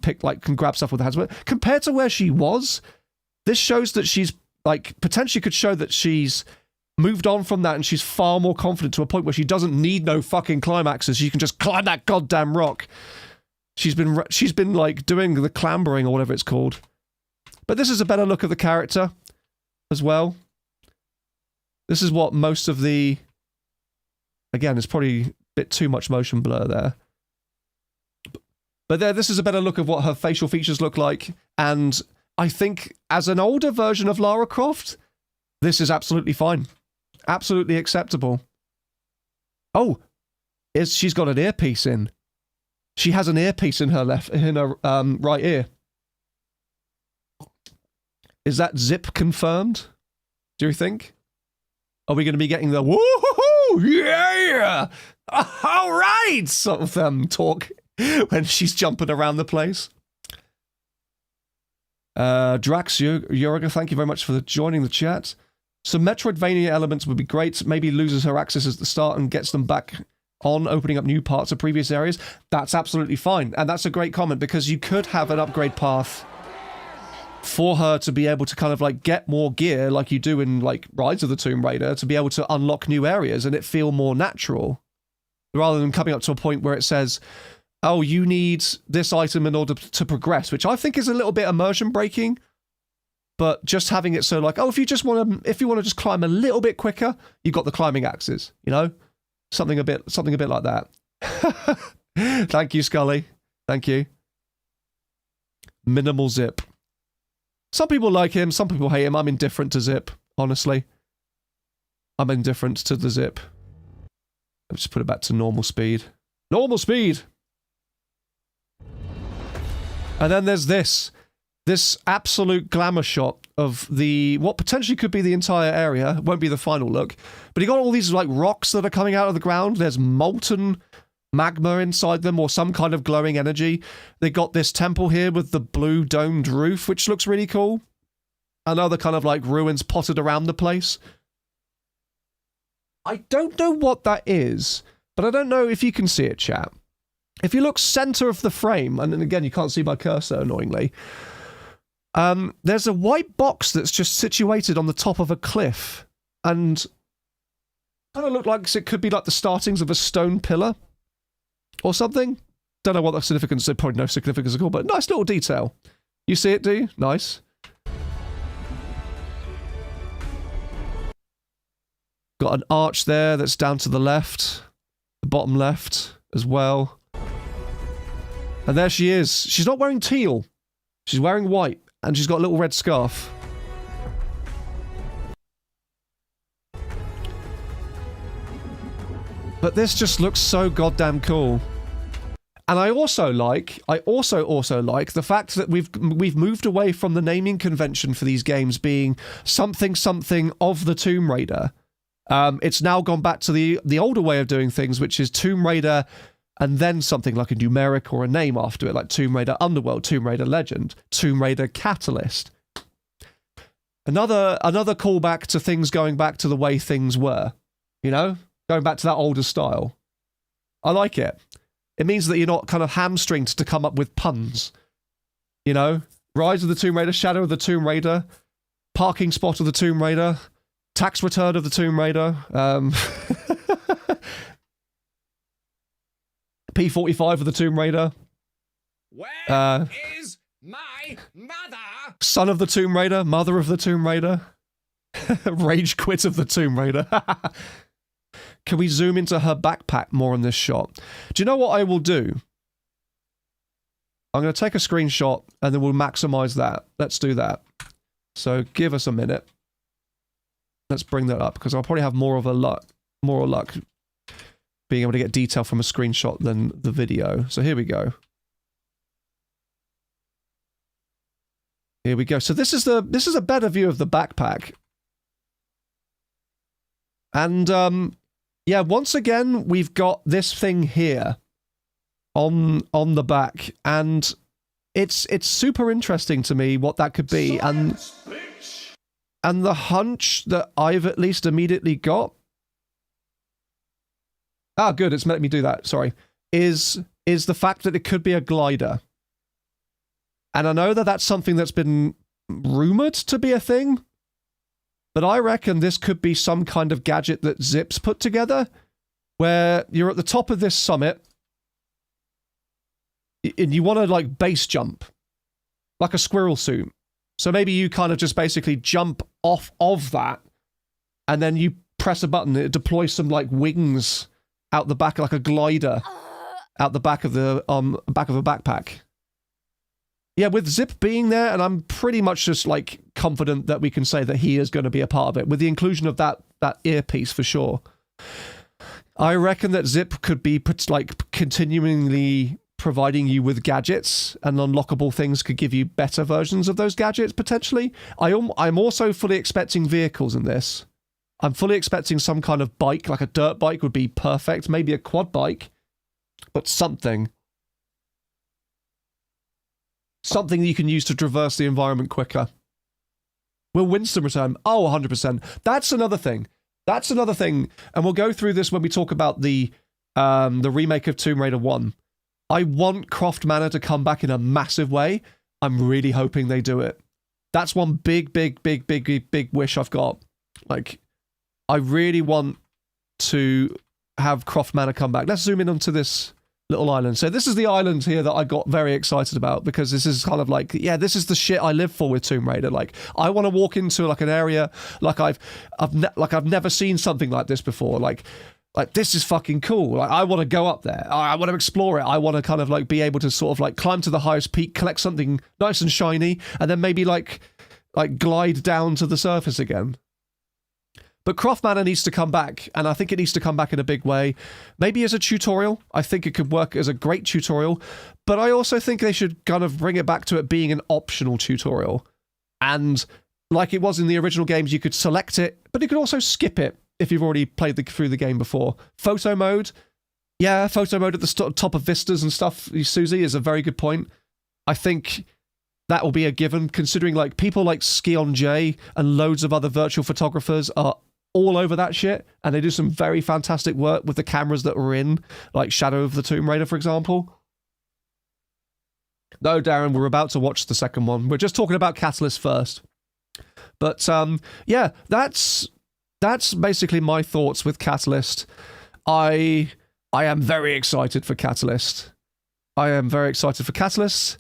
grab stuff with her hands, but compared to where she was, this shows that she's like potentially could show that she's moved on from that and she's far more confident to a point where she doesn't need no fucking climaxes. She can just climb that goddamn rock. She's been like doing the clambering or whatever it's called. But this is a better look at the character as well. This is what most of the... Again, it's probably a bit too much motion blur there. But this is a better look of what her facial features look like. And I think as an older version of Lara Croft, this is absolutely fine. Absolutely acceptable. Oh, she's got an earpiece in. She has an earpiece in her right ear. Is that zip confirmed? Do you think? Are we going to be getting the woo-hoo-hoo, yeah, all right sort of talk when she's jumping around the place? Drax, Yoriga, thank you very much for joining the chat. Some Metroidvania elements would be great. Maybe loses her access at the start and gets them back on, opening up new parts of previous areas. That's absolutely fine. And that's a great comment, because you could have an upgrade path for her to be able to kind of like get more gear like you do in like Rise of the Tomb Raider, to be able to unlock new areas and it feel more natural, rather than coming up to a point where it says, oh, you need this item in order to progress, which I think is a little bit immersion breaking. But just having it so like, oh, if you want to just climb a little bit quicker, you've got the climbing axes, you know, something a bit like that. Thank you, Scully. Thank you. Minimal Zip. Some people like him, some people hate him. I'm indifferent to Zip, honestly. I'm indifferent to the Zip. Let's just put it back to normal speed. Normal speed! And then there's this absolute glamour shot of what potentially could be the entire area. It won't be the final look. But you got all these like rocks that are coming out of the ground. There's molten magma inside them, or some kind of glowing energy. They got this temple here with the blue domed roof, which looks really cool. And other kind of like ruins potted around the place. I don't know what that is, but I don't know if you can see it, chat. if you look center of the frame, and then again, you can't see my cursor, annoyingly, there's a white box that's just situated on the top of a cliff, and kind of look like it could be like the startings of a stone pillar or something. Don't know what the significance is, probably no significance at all, but nice little detail. You see it, do you? Nice. Got an arch there that's down to the left, the bottom left as well. And there she is. She's not wearing teal. She's wearing white, and she's got a little red scarf. But this just looks so goddamn cool. And I also like the fact that we've moved away from the naming convention for these games being something of the Tomb Raider. It's now gone back to the older way of doing things, which is Tomb Raider and then something like a numeric or a name after it, like Tomb Raider Underworld, Tomb Raider Legend, Tomb Raider Catalyst. Another callback to things going back to the way things were, you know? Going back to that older style. I like it. It means that you're not kind of hamstringed to come up with puns. You know? Rise of the Tomb Raider, Shadow of the Tomb Raider, Parking Spot of the Tomb Raider, Tax Return of the Tomb Raider, P45 of the Tomb Raider. Where is my mother? Son of the Tomb Raider, Mother of the Tomb Raider, Rage Quit of the Tomb Raider. Can we zoom into her backpack more on this shot? Do you know what I will do? I'm going to take a screenshot and then we'll maximize that. Let's do that. So give us a minute. Let's bring that up because I'll probably have more luck being able to get detail from a screenshot than the video. So here we go. Here we go. So this is a better view of the backpack. And yeah, once again we've got this thing here on the back, and it's super interesting to me what that could be. And the hunch that I've at least immediately got, good, it's let me do that, sorry, is the fact that it could be a glider. And I know that that's something that's been rumored to be a thing, but I reckon this could be some kind of gadget that Zip's put together, where you're at the top of this summit, and you want to, like, base jump, like a squirrel suit. So maybe you kind of just basically jump off of that, and then you press a button, it deploys some, like, wings out the back, like a glider, out the back of the back of a backpack. Yeah, with Zip being there, and I'm pretty much just, like, confident that we can say that he is going to be a part of it, with the inclusion of that earpiece for sure. I reckon that Zip could be, like, continually providing you with gadgets, and unlockable things could give you better versions of those gadgets, potentially. I'm also fully expecting vehicles in this. I'm fully expecting some kind of bike, like a dirt bike would be perfect, maybe a quad bike, but something. Something that you can use to traverse the environment quicker. Will Winston return? Oh, 100%. That's another thing. That's another thing, and we'll go through this when we talk about the remake of Tomb Raider 1. I want Croft Manor to come back in a massive way. I'm really hoping they do it. That's one big wish I've got. Like, I really want to have Croft Manor come back. Let's zoom in onto this little island. So this is the island here that I got very excited about, because this is kind of like, yeah, this is the shit I live for with Tomb Raider. Like, I want to walk into like an area like I've never seen something like this before. Like this is fucking cool. Like, I want to go up there. I want to explore it. I want to kind of like be able to sort of like climb to the highest peak, collect something nice and shiny, and then maybe like glide down to the surface again. But Croft Manor needs to come back, and I think it needs to come back in a big way. Maybe as a tutorial. I think it could work as a great tutorial, but I also think they should kind of bring it back to it being an optional tutorial. And like it was in the original games, you could select it, but you could also skip it if you've already played through the game before. Photo mode. Yeah, photo mode at the top of vistas and stuff, Susie, is a very good point. I think that will be a given, considering like people like Skion J and loads of other virtual photographers are all over that shit, and they do some very fantastic work with the cameras that were in, like Shadow of the Tomb Raider, for example. No, Darren, we're about to watch the second one. We're just talking about Catalyst first. But, yeah, that's basically my thoughts with Catalyst. I am very excited for Catalyst. I am very excited for Catalyst,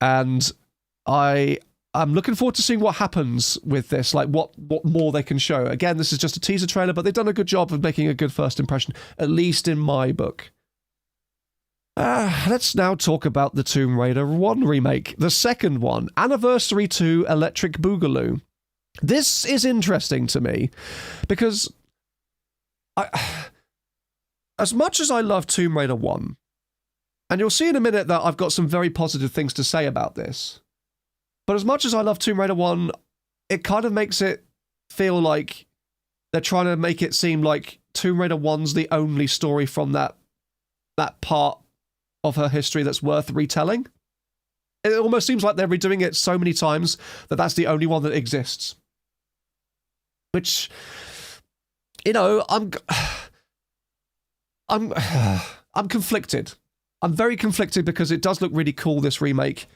and I'm looking forward to seeing what happens with this, like what more they can show. Again, this is just a teaser trailer, but they've done a good job of making a good first impression, at least in my book. Let's now talk about the Tomb Raider 1 remake, the second one, Anniversary 2 Electric Boogaloo. This is interesting to me, because as much as I love Tomb Raider 1, and you'll see in a minute that I've got some very positive things to say about this, but as much as I love Tomb Raider 1, it kind of makes it feel like they're trying to make it seem like Tomb Raider 1's the only story from that part of her history that's worth retelling. It almost seems like they're redoing it so many times that that's the only one that exists. Which, you know, I'm conflicted. I'm very conflicted because it does look really cool, this remake.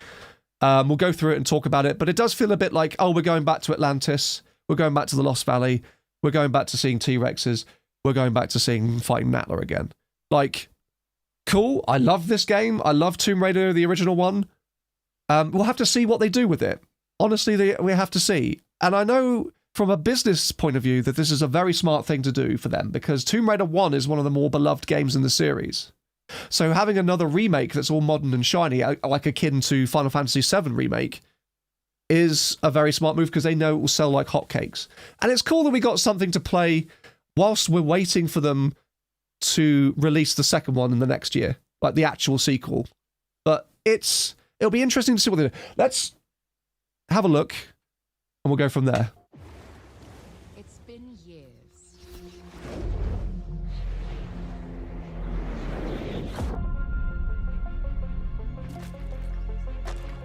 We'll go through it and talk about it, but it does feel a bit like, oh, we're going back to Atlantis. We're going back to the Lost Valley. We're going back to seeing T-Rexes. We're going back to fighting Natla again. Like, cool. I love this game. I love Tomb Raider, the original one. We'll have to see what they do with it. Honestly, we have to see. And I know from a business point of view that this is a very smart thing to do for them, because Tomb Raider 1 is one of the more beloved games in the series. So having another remake that's all modern and shiny, like akin to Final Fantasy VII Remake, is a very smart move because they know it will sell like hotcakes. And it's cool that we got something to play whilst we're waiting for them to release the second one in the next year, like the actual sequel. But it'll be interesting to see what they do. Let's have a look, and we'll go from there. It's been years.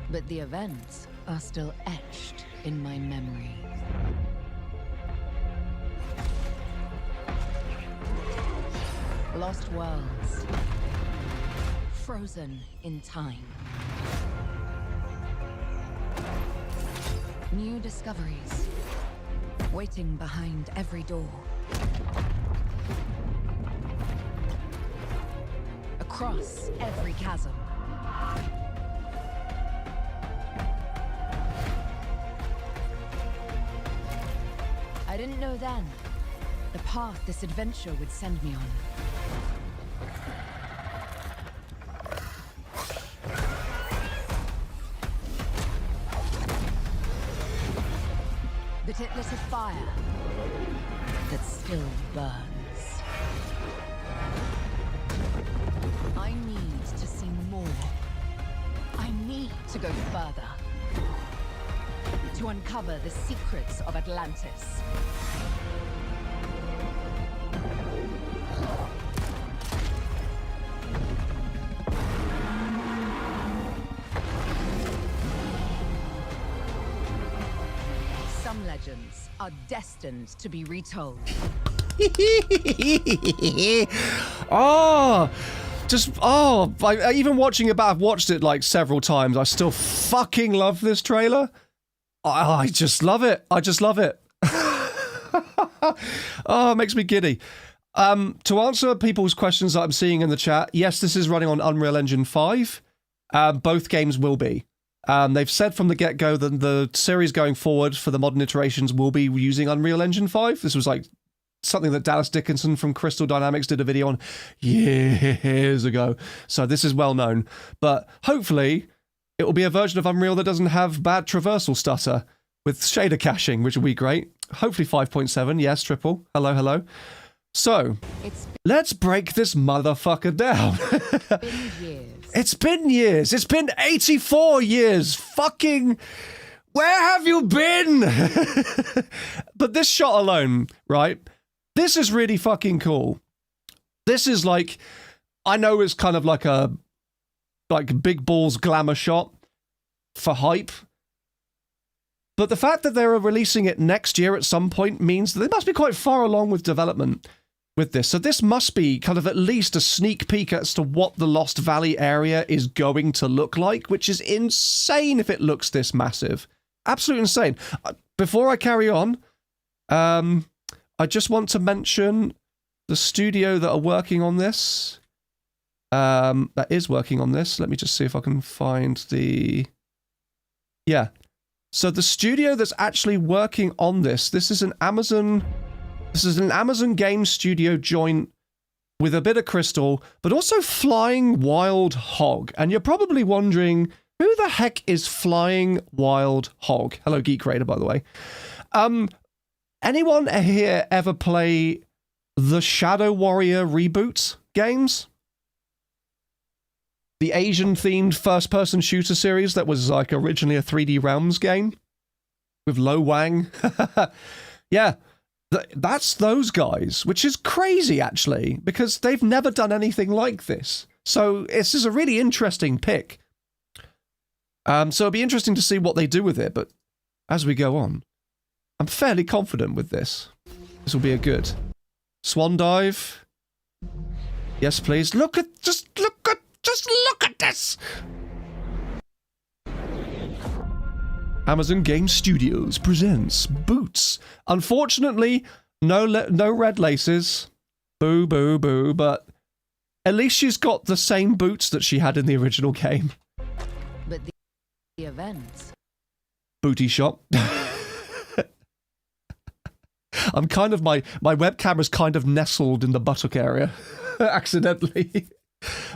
But the events are still etched in my memory. Lost worlds, frozen in time. New discoveries, waiting behind every door. Across every chasm. I didn't know then the path this adventure would send me on. But it lit a fire that still burns. I need to see more. I need to go further. To uncover the secrets of Atlantis. Some legends are destined to be retold. Even watching it back, I've watched it like several times. I still fucking love this trailer. I just love it. I just love it. Oh, it makes me giddy. To answer people's questions that I'm seeing in the chat, yes, this is running on Unreal Engine 5. Both games will be. They've said from the get-go that the series going forward for the modern iterations will be using Unreal Engine 5. This was like something that Dallas Dickinson from Crystal Dynamics did a video on years ago. So this is well known. But hopefully it will be a version of Unreal that doesn't have bad traversal stutter with shader caching, which will be great. Hopefully 5.7. Yes, triple. Hello, hello. So, let's break this motherfucker down. It's been years. It's been 84 years. Fucking, where have you been? But this shot alone, right? This is really fucking cool. This is like, I know it's kind of like a big balls glamour shot for hype. But the fact that they're releasing it next year at some point means that they must be quite far along with development with this. So this must be kind of at least a sneak peek as to what the Lost Valley area is going to look like, which is insane if it looks this massive. Absolutely insane. Before I carry on, I just want to mention the studio that are working on this. That is working on this. Let me just see if I can find the... Yeah. So the studio that's actually working on this is an Amazon... This is an Amazon Game Studio joint with a bit of Crystal, but also Flying Wild Hog. And you're probably wondering, who the heck is Flying Wild Hog? Hello, Geek Raider, by the way. Anyone here ever play the Shadow Warrior reboot games? The Asian-themed first-person shooter series that was like originally a 3D Realms game with Lo Wang. Yeah. That's those guys, which is crazy, actually, because they've never done anything like this. So this is a really interesting pick. So it'll be interesting to see what they do with it, but as we go on, I'm fairly confident with this. This will be a good swan dive. Yes, please. Just look at this! Amazon Game Studios presents Boots. Unfortunately, no red laces. Boo, boo, boo, but at least she's got the same boots that she had in the original game. But the events. Booty shop. I'm kind of, my webcam is kind of nestled in the buttock area, accidentally.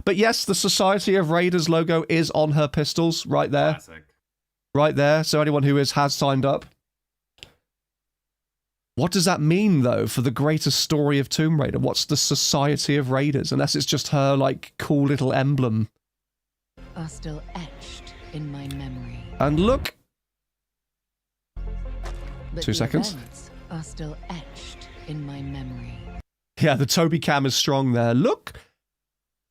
But yes, the Society of Raiders logo is on her pistols, right there. Classic. Right there, so anyone who has signed up. What does that mean, though, for the greater story of Tomb Raider? What's the Society of Raiders? Unless it's just her, like, cool little emblem. Are still etched in my memory. And look! But 2 seconds. Events are still etched in my memory. Yeah, the Toby cam is strong there. Look!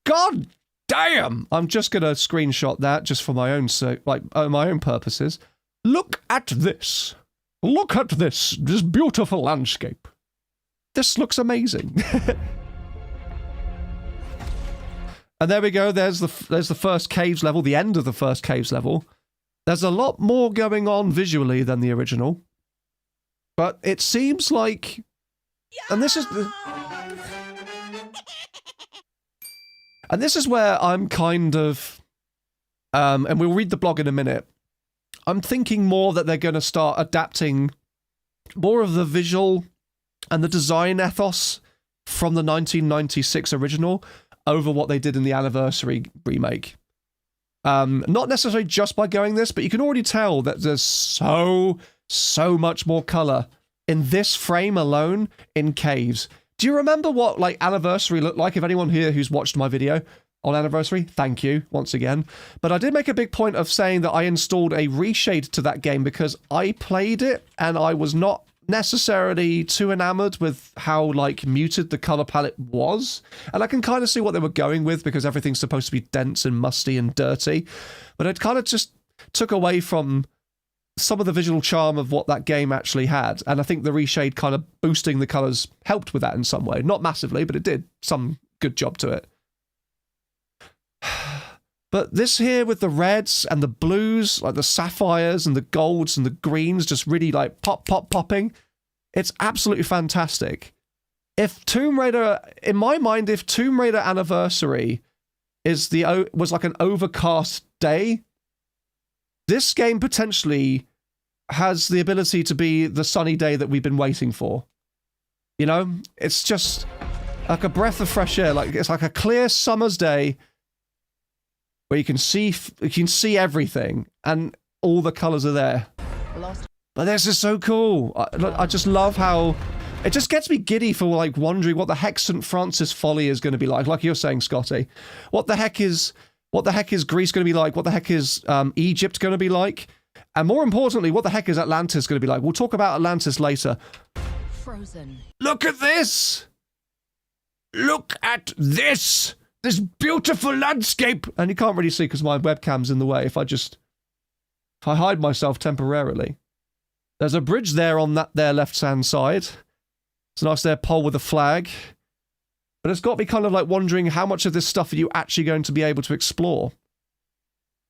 God damn! I'm just gonna screenshot that just for my own sake, like my own purposes. Look at this! Look at this beautiful landscape. This looks amazing. And there we go. There's the first caves level, the end of the first caves level. There's a lot more going on visually than the original, but it seems like, and this is the. And this is where I'm kind of, and we'll read the blog in a minute, I'm thinking more that they're going to start adapting more of the visual and the design ethos from the 1996 original over what they did in the Anniversary remake. Not necessarily just by going this, but you can already tell that there's so much more color in this frame alone in caves. Do you remember what, like, Anniversary looked like? If anyone here who's watched my video on Anniversary, thank you once again. But I did make a big point of saying that I installed a reshade to that game because I played it and I was not necessarily too enamored with how, like, muted the color palette was. And I can kind of see what they were going with because everything's supposed to be dense and musty and dirty. But it kind of just took away from some of the visual charm of what that game actually had, and I think the reshade kind of boosting the colours helped with that in some way. Not massively, but it did some good job to it. But this here with the reds and the blues, like the sapphires and the golds and the greens, just really like popping, it's absolutely fantastic. If Tomb Raider, in my mind, if Tomb Raider Anniversary was like an overcast day, this game potentially has the ability to be the sunny day that we've been waiting for. You know, it's just like a breath of fresh air. Like it's like a clear summer's day where you can see everything and all the colors are there. But this is so cool. I just love how it just gets me giddy for like wondering what the heck St. Francis Folly is going to be like you're saying, Scotty. What the heck is Greece going to be like? What the heck is Egypt going to be like? And more importantly, what the heck is Atlantis going to be like? We'll talk about Atlantis later. Frozen. Look at this! Look at this! This beautiful landscape! And you can't really see because my webcam's in the way. If I hide myself temporarily. There's a bridge there on that their left-hand side. It's a nice there pole with a flag. But it's got me kind of like wondering how much of this stuff are you actually going to be able to explore?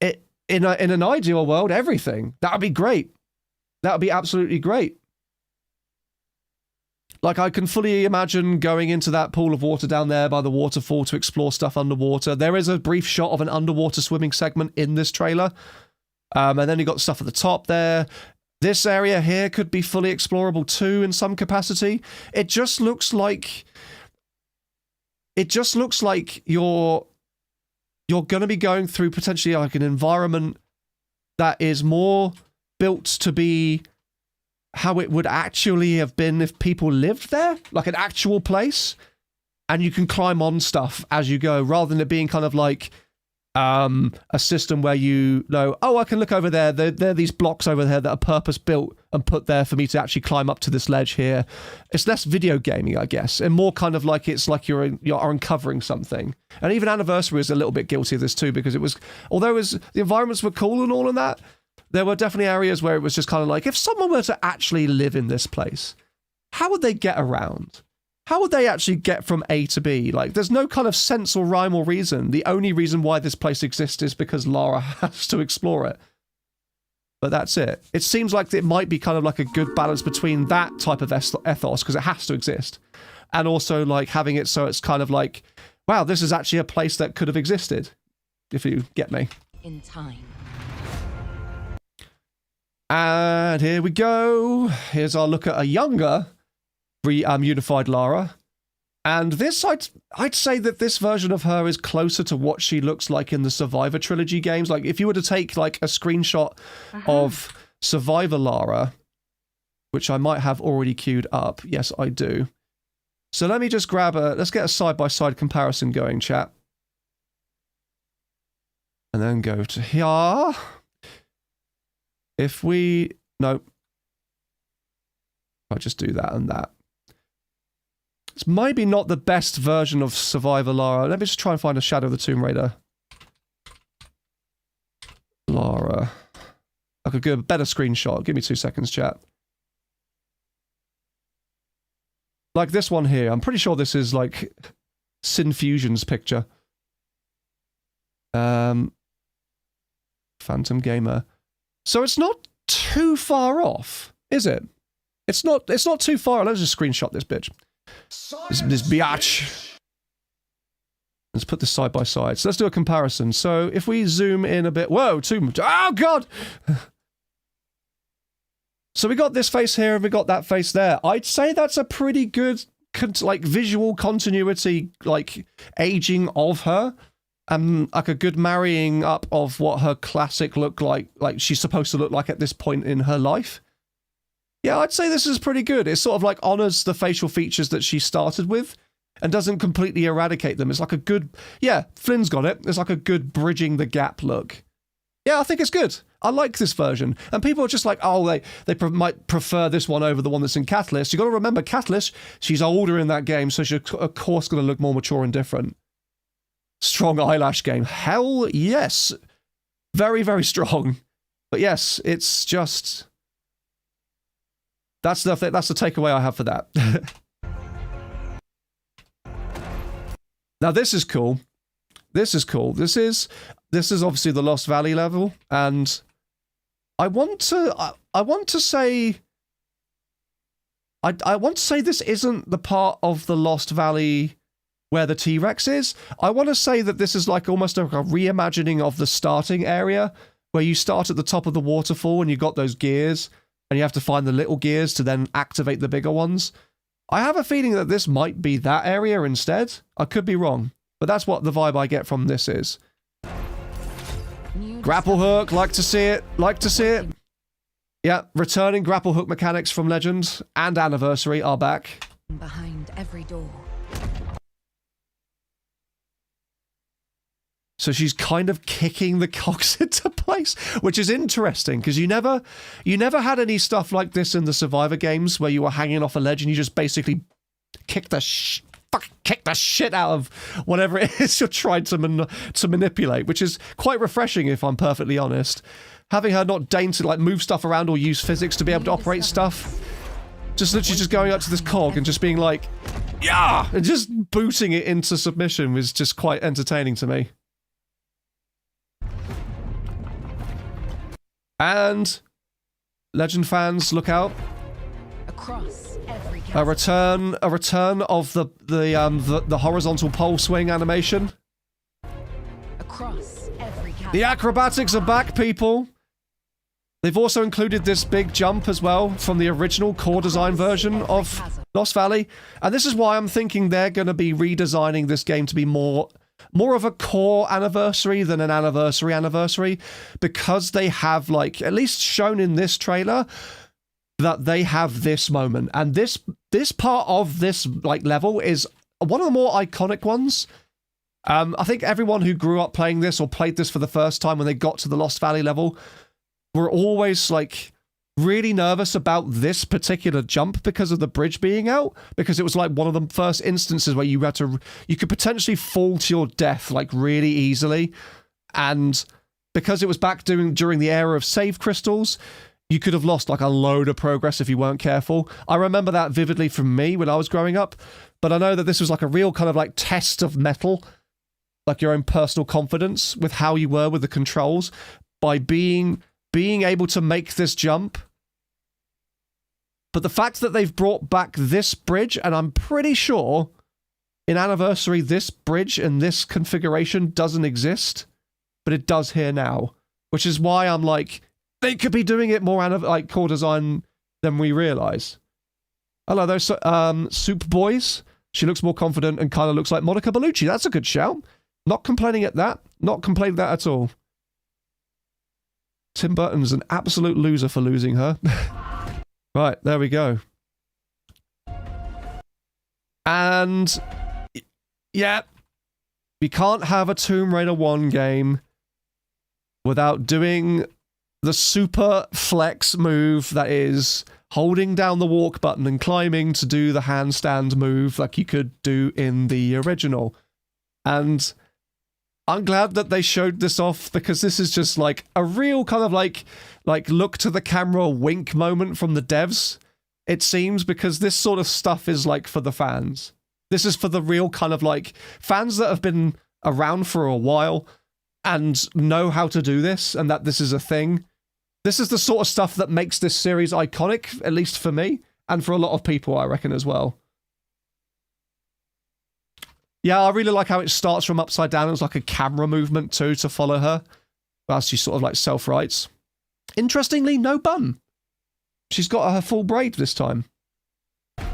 In an ideal world, everything. That would be great. That would be absolutely great. Like, I can fully imagine going into that pool of water down there by the waterfall to explore stuff underwater. There is a brief shot of an underwater swimming segment in this trailer. And then you got stuff at the top there. This area here could be fully explorable too in some capacity. It just looks like you're going to be going through potentially like an environment that is more built to be how it would actually have been if people lived there, like an actual place, and you can climb on stuff as you go, rather than it being kind of like a system where you know, oh, I can look over there, there are these blocks over there that are purpose built and put there for me to actually climb up to this ledge here. It's less video gaming, I guess, and more kind of like it's like you're uncovering something. And even Anniversary is a little bit guilty of this too, because it was, although the environments were cool and all of that, there were definitely areas where it was just kind of like, if someone were to actually live in this place, how would they get around? How would they actually get from A to B? Like, there's no kind of sense or rhyme or reason. The only reason why this place exists is because Lara has to explore it. But that's it. It seems like it might be kind of like a good balance between that type of ethos, because it has to exist, and also like having it so it's kind of like, wow, this is actually a place that could have existed, if you get me. In time. And here we go. Here's our look at a younger unified Lara. And this, I'd say that this version of her is closer to what she looks like in the Survivor trilogy games. Like, if you were to take like a screenshot of Survivor Lara, which I might have already queued up. Yes, I do. So let me just grab let's get a side-by-side comparison going, chat. And then go to here. If we... No. I'll just do that and that. It's maybe not the best version of Survivor Lara. Let me just try and find a Shadow of the Tomb Raider. Lara. I could get a better screenshot. Give me 2 seconds, chat. Like this one here. I'm pretty sure this is like Sinfusion's picture. Phantom Gamer. So it's not too far off, is it? It's not too far. Let's just screenshot this bitch. This biatch. Let's put this side by side. So let's do a comparison. So if we zoom in a bit... Whoa, too much. Oh, God! So we got this face here and we got that face there. I'd say that's a pretty good, like, visual continuity, like, aging of her. Like a good marrying up of what her classic look like she's supposed to look like at this point in her life. Yeah, I'd say this is pretty good. It sort of like honors the facial features that she started with and doesn't completely eradicate them. It's like a good... Yeah, Flynn's got it. It's like a good bridging the gap look. Yeah, I think it's good. I like this version. And people are just like, oh, they might prefer this one over the one that's in Catalyst. You got to remember, Catalyst, she's older in that game, so she's of course going to look more mature and different. Strong eyelash game. Hell yes. Very, very strong. But yes, it's just... That's the takeaway I have for that. Now this is cool. This is cool. This is obviously the Lost Valley level, and I want to say this isn't the part of the Lost Valley where the T-Rex is. I want to say that this is like almost like a reimagining of the starting area, where you start at the top of the waterfall and you got those gears, and you have to find the little gears to then activate the bigger ones. I have a feeling that this might be that area instead. I could be wrong, but that's what the vibe I get from this is. Grapple hook, like to see it, like to see it. Yeah, returning grapple hook mechanics from Legend and Anniversary are back. Behind every door. So she's kind of kicking the cogs into place, which is interesting because you never had any stuff like this in the Survivor games where you were hanging off a ledge and you just basically kick the shit out of whatever it is you're trying to manipulate, which is quite refreshing if I'm perfectly honest. having her not deign to like move stuff around or use physics to be able to operate stuff. Just literally just going up to this cog and just being like, yeah, and just booting it into submission was just quite entertaining to me. And Legend fans, look out! Across every A return of the horizontal pole swing animation. Across every The acrobatics are back, people. They've also included this big jump as well from the original core design version of Lost Valley, and this is why I'm thinking they're going to be redesigning this game to be more of a core anniversary than an anniversary, because they have, like, at least shown in this trailer that they have this moment, and this part of this like level is one of the more iconic ones. I think everyone who grew up playing this or played this for the first time when they got to the Lost Valley level were always like really nervous about this particular jump because of the bridge being out, because it was like one of the first instances where you could potentially fall to your death like really easily, and because it was back during the era of save crystals, you could have lost like a load of progress if you weren't careful. I remember that vividly from me when I was growing up, but I know that this was like a real kind of like test of metal, like your own personal confidence with how you were with the controls by being able to make this jump. But the fact that they've brought back this bridge, and I'm pretty sure in Anniversary this bridge and this configuration doesn't exist, but it does here now, which is why I'm like, they could be doing it more like core design than we realize. Hello, those Soup Boys. She looks more confident and kind of looks like Monica Bellucci. That's a good shout. Not complaining at that. Not complaining that at all. Tim Burton's an absolute loser for losing her. Right, there we go. And yeah, we can't have a Tomb Raider 1 game without doing the super flex move that is holding down the walk button and climbing to do the handstand move like you could do in the original. And I'm glad that they showed this off, because this is just like a real kind of like look to the camera wink moment from the devs, it seems, because this sort of stuff is like for the fans. This is for the real kind of like fans that have been around for a while and know how to do this, and that this is a thing. This is the sort of stuff that makes this series iconic, at least for me, and for a lot of people, I reckon, as well. Yeah, I really like how it starts from upside down. It's like a camera movement, too, to follow her, whilst she sort of, like, self-rights. Interestingly, no bun. She's got her full braid this time. Let's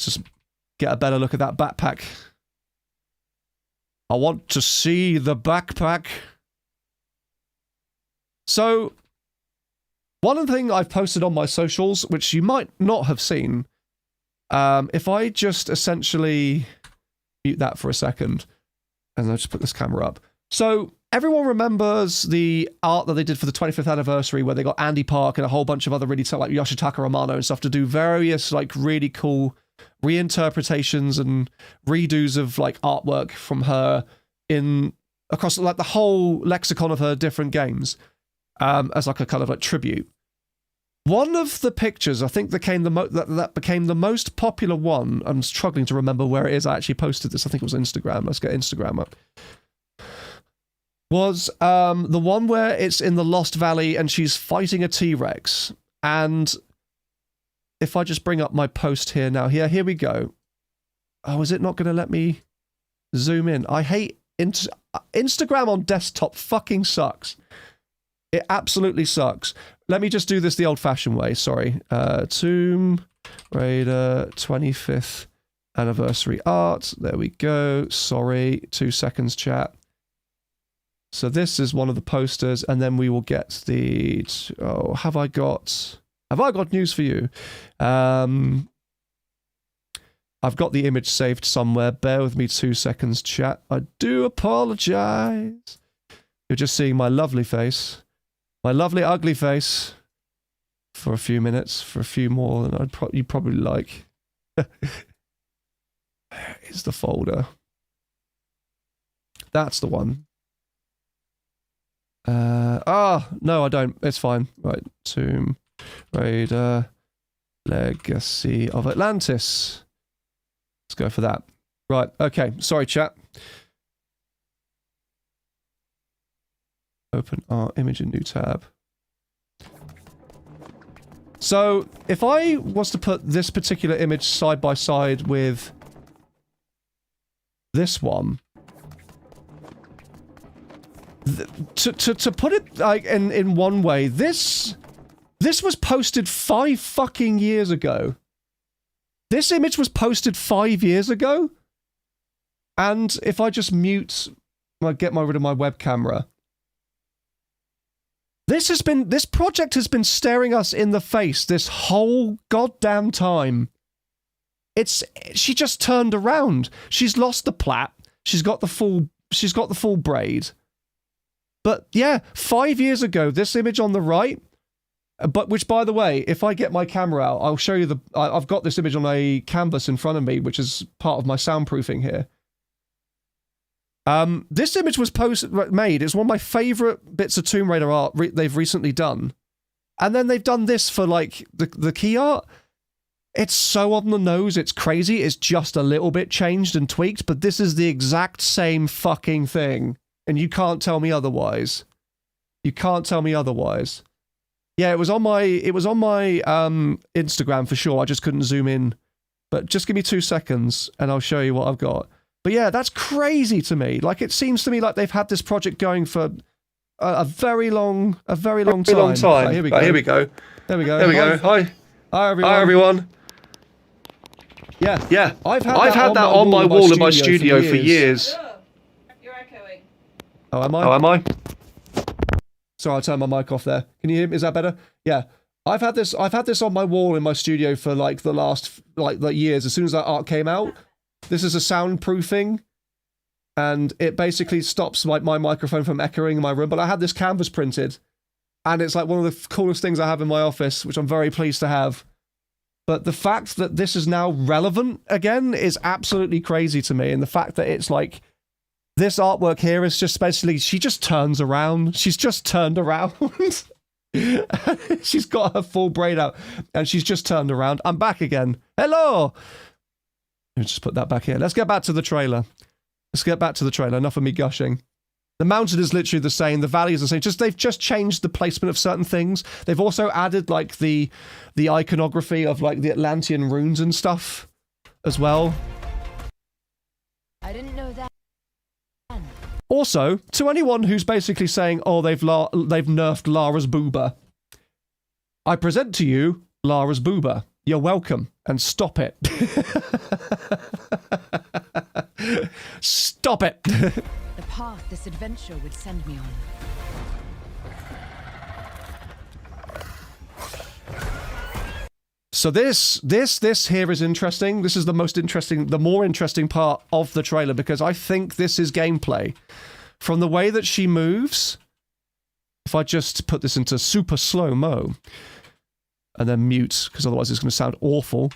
just get a better look at that backpack. I want to see the backpack. So, one thing I've posted on my socials, which you might not have seen, if I just essentially mute that for a second, and I'll just put this camera up. So, everyone remembers the art that they did for the 25th anniversary, where they got Andy Park and a whole bunch of other really like Yoshitaka Amano and stuff to do various like really cool reinterpretations and redos of like artwork from her in across like the whole lexicon of her different games, as like a kind of like tribute. One of the pictures I think that became the most popular one, I'm struggling to remember where it is. I actually posted this, I think it was Instagram. Let's get Instagram up. Was the one where it's in the Lost Valley and she's fighting a T-Rex. And if I just bring up my post here now, here we go. Oh, is it not going to let me zoom in? I hate Instagram on desktop fucking sucks. It absolutely sucks. Let me just do this the old-fashioned way, sorry. Tomb Raider 25th anniversary art. There we go. Sorry, 2 seconds, chat. So this is one of the posters, and then we will get the... Oh, have I got news for you? I've got the image saved somewhere. Bear with me 2 seconds, chat. I do apologize. You're just seeing my lovely face. My lovely ugly face. For a few minutes. For a few more than you'd probably like. Here's the folder. That's the one. No, I don't. It's fine. Right, Tomb Raider Legacy of Atlantis. Let's go for that. Right, okay. Sorry, chat. Open our image in new tab. So, if I was to put this particular image side by side with this one, to put it like in one way, this was posted 5 fucking years ago. This image was posted 5 years ago, and if I just mute, get rid of my web camera. This project has been staring us in the face this whole goddamn time. She just turned around. She's lost the plait. She's got the full braid. But yeah, 5 years ago, this image on the right, but which, by the way, if I get my camera out, I'll show you I've got this image on a canvas in front of me, which is part of my soundproofing here. This image was made. It's one of my favorite bits of Tomb Raider art they've recently done. And then they've done this for, like, the key art. It's so on the nose, it's crazy. It's just a little bit changed and tweaked, but this is the exact same fucking thing. And you can't tell me otherwise. You can't tell me otherwise. Yeah, it was on my Instagram for sure. I just couldn't zoom in. But just give me 2 seconds and I'll show you what I've got. But yeah, that's crazy to me. Like, it seems to me like they've had this project going for a very long time. Right, here we go. There we go. Hi. Hi, everyone. Yeah. I've had that on my wall in my studio for years. You're echoing. Oh, am I? Sorry, I'll turn my mic off there. Can you hear me? Is that better? Yeah. I've had this on my wall in my studio for like the last years. As soon as that art came out, this is a soundproofing, and it basically stops my microphone from echoing in my room. But I had this canvas printed, and it's like one of the coolest things I have in my office, which I'm very pleased to have. But the fact that this is now relevant again is absolutely crazy to me. And the fact that it's like, this artwork here is just basically, she just turns around. She's just turned around. She's got her full braid out, and she's just turned around. I'm back again. Hello! Let's just put that back here. Let's get back to the trailer. Enough of me gushing. The mountain is literally the same. The valley is the same. They've just changed the placement of certain things. They've also added like the iconography of like the Atlantean runes and stuff as well. I didn't know that. Also, to anyone who's basically saying, "Oh, they've nerfed Lara's booba," I present to you Lara's booba. You're welcome, and stop it. Stop it. The path this adventure would send me on. So this here is interesting. This is the more interesting part of the trailer, because I think this is gameplay. From the way that she moves, if I just put this into super slow-mo, and then mute, because otherwise it's going to sound awful.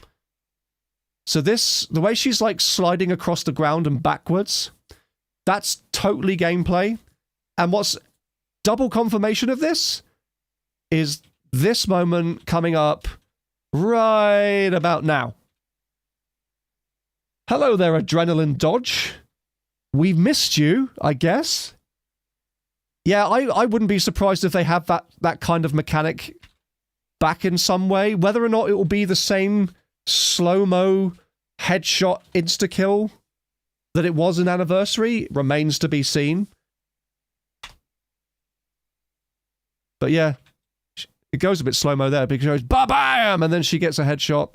So the way she's like sliding across the ground and backwards, that's totally gameplay. And what's double confirmation of this is this moment coming up right about now. Hello there, Adrenaline Dodge. We've missed you, I guess. Yeah, I wouldn't be surprised if they have that kind of mechanic back in some way. Whether or not it will be the same slow-mo headshot insta-kill that it was in Anniversary remains to be seen. But yeah, it goes a bit slow-mo there because she goes ba-bam, and then she gets a headshot,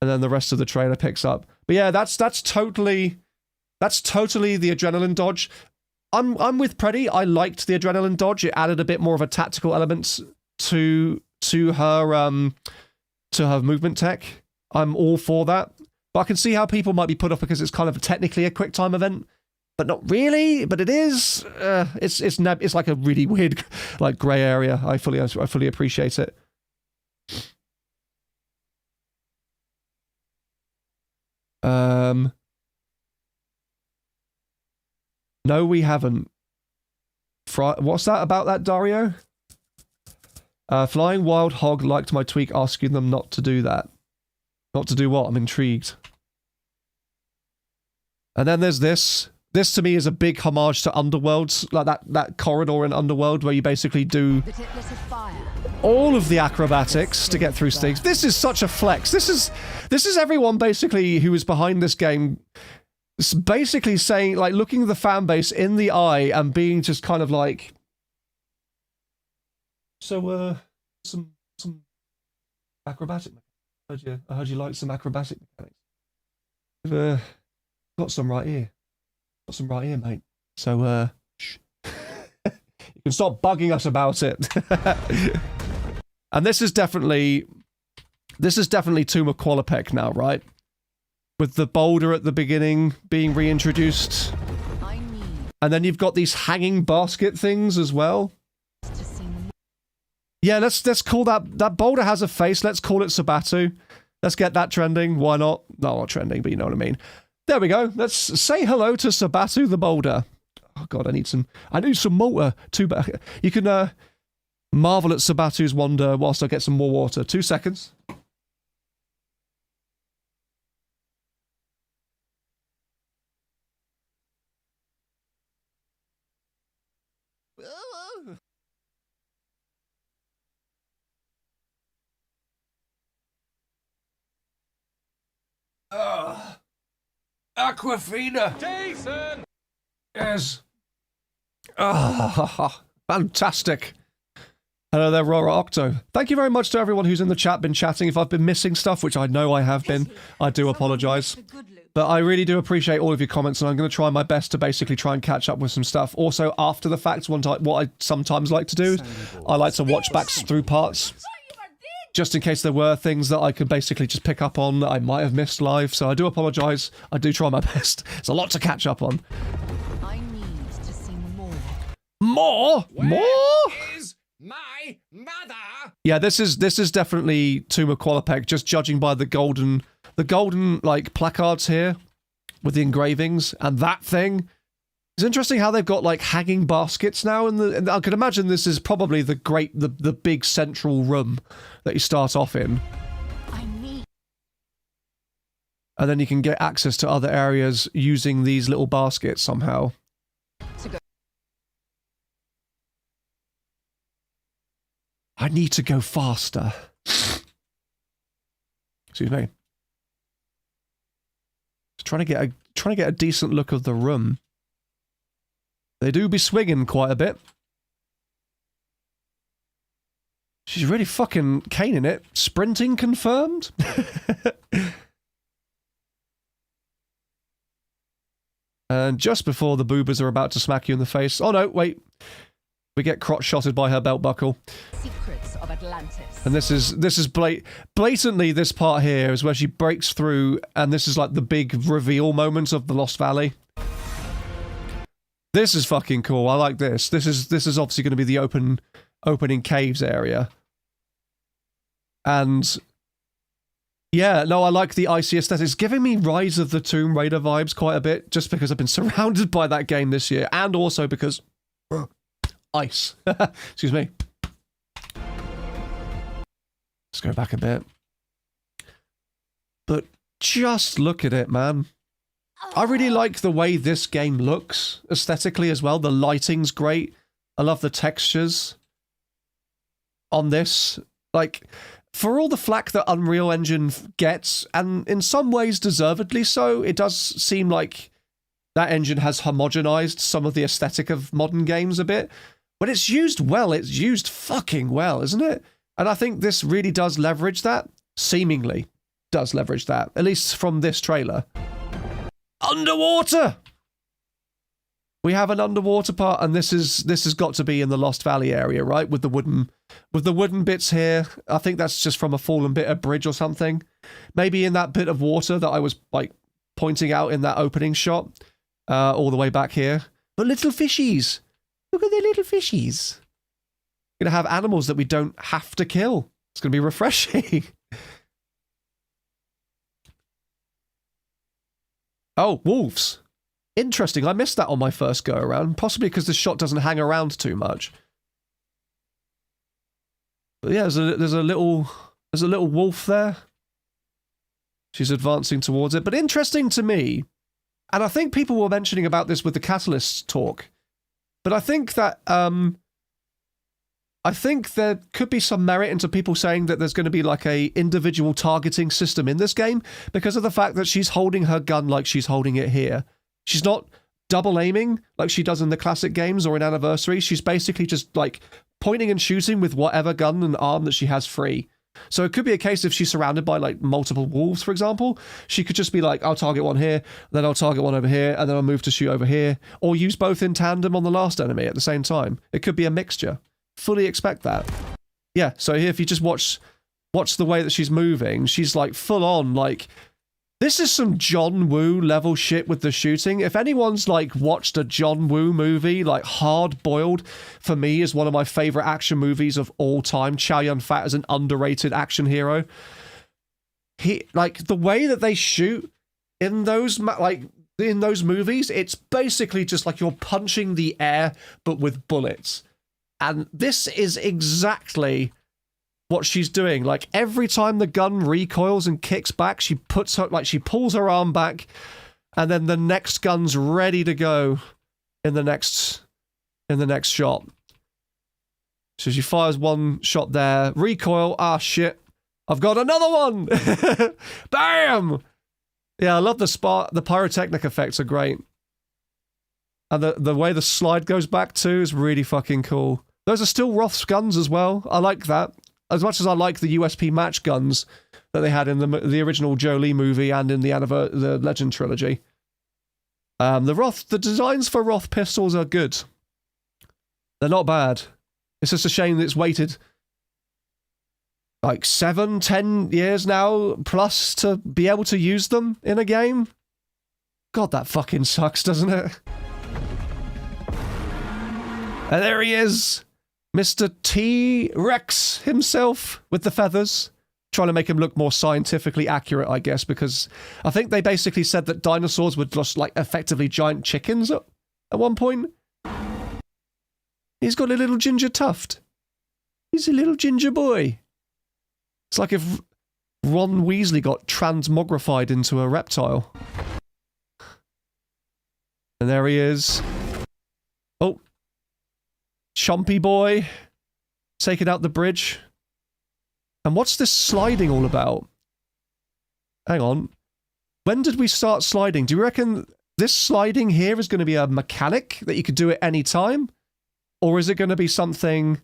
and then the rest of the trailer picks up. But yeah, that's totally the Adrenaline Dodge. I'm with Preddy. I liked the Adrenaline Dodge. It added a bit more of a tactical element to her movement tech. I'm all for that. But I can see how people might be put off because it's kind of technically a quick time event, but not really. But it is. It's like a really weird, like, grey area. I fully appreciate it. No, we haven't. What's that about that, Dario? Flying Wild Hog liked my tweak asking them not to do that. Not to do what? I'm intrigued. And then there's this. This to me is a big homage to Underworlds, like that corridor in Underworld where you basically do all of the acrobatics to get through things. This is such a flex. This is everyone basically who is behind this game basically saying, like, looking the fan base in the eye and being just kind of like, so some acrobatic mechanics. I heard you like some acrobatic mechanics. We've got some right here. Got some right here, mate. So shh. You can stop bugging us about it. And this is definitely Tuma Qualipec now, right? With the boulder at the beginning being reintroduced. And then you've got these hanging basket things as well. Yeah, let's call that boulder has a face. Let's call it Sabatu. Let's get that trending. Why not? No, not trending, but you know what I mean. There we go. Let's say hello to Sabatu the boulder. Oh god, I need some water. You can marvel at Sabatu's wonder whilst I get some more water. 2 seconds. Aquafina! Jason! Yes. Ah, fantastic. Hello there, Rora Octo. Thank you very much to everyone who's in the chat, been chatting. If I've been missing stuff, which I know I have been, I do apologise. But I really do appreciate all of your comments, and I'm going to try my best to basically try and catch up with some stuff. Also, after the fact, what I sometimes like to do, I like to watch back through parts. Just in case there were things that I could basically just pick up on that I might have missed live. So I do apologise. I do try my best. It's a lot to catch up on. I need to see more. More? More? Is my mother? Yeah, this is definitely Tuma Qualipec, just judging by the golden like placards here with the engravings and that thing. It's interesting how they've got like hanging baskets now, and I could imagine this is probably the big central room that you start off in. And then you can get access to other areas using these little baskets somehow. I need to go faster. Excuse me. Just trying to get a decent look of the room. They do be swinging quite a bit. She's really fucking caning it. Sprinting confirmed? And just before the boobers are about to smack you in the face... Oh no, wait. We get crotch-shotted by her belt buckle. Secrets of Atlantis. And this is blatantly this part here is where she breaks through, and this is like the big reveal moment of the Lost Valley. This is fucking cool. I like this. This is obviously going to be the opening caves area. And yeah, no, I like the icy aesthetic. It's giving me Rise of the Tomb Raider vibes quite a bit, just because I've been surrounded by that game this year, and also because ice. Excuse me. Let's go back a bit. But just look at it, man. I really like the way this game looks aesthetically as well. The lighting's great. I love the textures on this. Like, for all the flack that Unreal Engine gets, and in some ways deservedly so, it does seem like that engine has homogenized some of the aesthetic of modern games a bit. When it's used well, it's used fucking well, isn't it? And I think this really does leverage that. Seemingly does leverage that, at least from this trailer. Underwater! We have an underwater part, and this has got to be in the Lost Valley area, right? With the wooden bits here. I think that's just from a fallen bit of bridge or something. Maybe in that bit of water that I was like pointing out in that opening shot, all the way back here. But little fishies! Look at the little fishies! We're gonna have animals that we don't have to kill. It's gonna be refreshing. Oh, wolves. Interesting. I missed that on my first go around, possibly because the shot doesn't hang around too much. But yeah, there's a little wolf there. She's advancing towards it. But interesting to me, and I think people were mentioning about this with the Catalyst talk, but I think that I think there could be some merit into people saying that there's going to be like a individual targeting system in this game because of the fact that she's holding her gun like she's holding it here. She's not double aiming like she does in the classic games or in Anniversary. She's basically just like pointing and shooting with whatever gun and arm that she has free. So it could be a case if she's surrounded by like multiple wolves, for example, she could just be like, I'll target one here, then I'll target one over here, and then I'll move to shoot over here, or use both in tandem on the last enemy at the same time. It could be a mixture. Fully expect that. Yeah, so here, if you just watch the way that she's moving, she's like full on, like, this is some John Woo level shit with the shooting. If anyone's like watched a John Woo movie, like Hard Boiled, for me is one of my favorite action movies of all time. Chow Yun-fat is an underrated action hero. He, like, the way that they shoot in those movies, it's basically just like you're punching the air, but with bullets. And this is exactly what she's doing. Like, every time the gun recoils and kicks back, she pulls her arm back, and then the next gun's ready to go in the next shot. So she fires one shot there, recoil, ah shit, I've got another one. Bam! Yeah, I love the pyrotechnic effects are great. And the way the slide goes back too is really fucking cool. Those are still Roth's guns as well. I like that. As much as I like the USP match guns that they had in the original Jolie movie and in the Legend trilogy. The designs for Roth pistols are good. They're not bad. It's just a shame that it's waited like 7-10 years now plus to be able to use them in a game. God, that fucking sucks, doesn't it? And there he is. Mr. T-Rex himself with the feathers. Trying to make him look more scientifically accurate, I guess, because I think they basically said that dinosaurs were just like effectively giant chickens at one point. He's got a little ginger tuft. He's a little ginger boy. It's like if Ron Weasley got transmogrified into a reptile. And there he is. Oh. Chumpy boy, taking out the bridge. And what's this sliding all about? Hang on. When did we start sliding? Do you reckon this sliding here is going to be a mechanic that you could do at any time? Or is it going to be something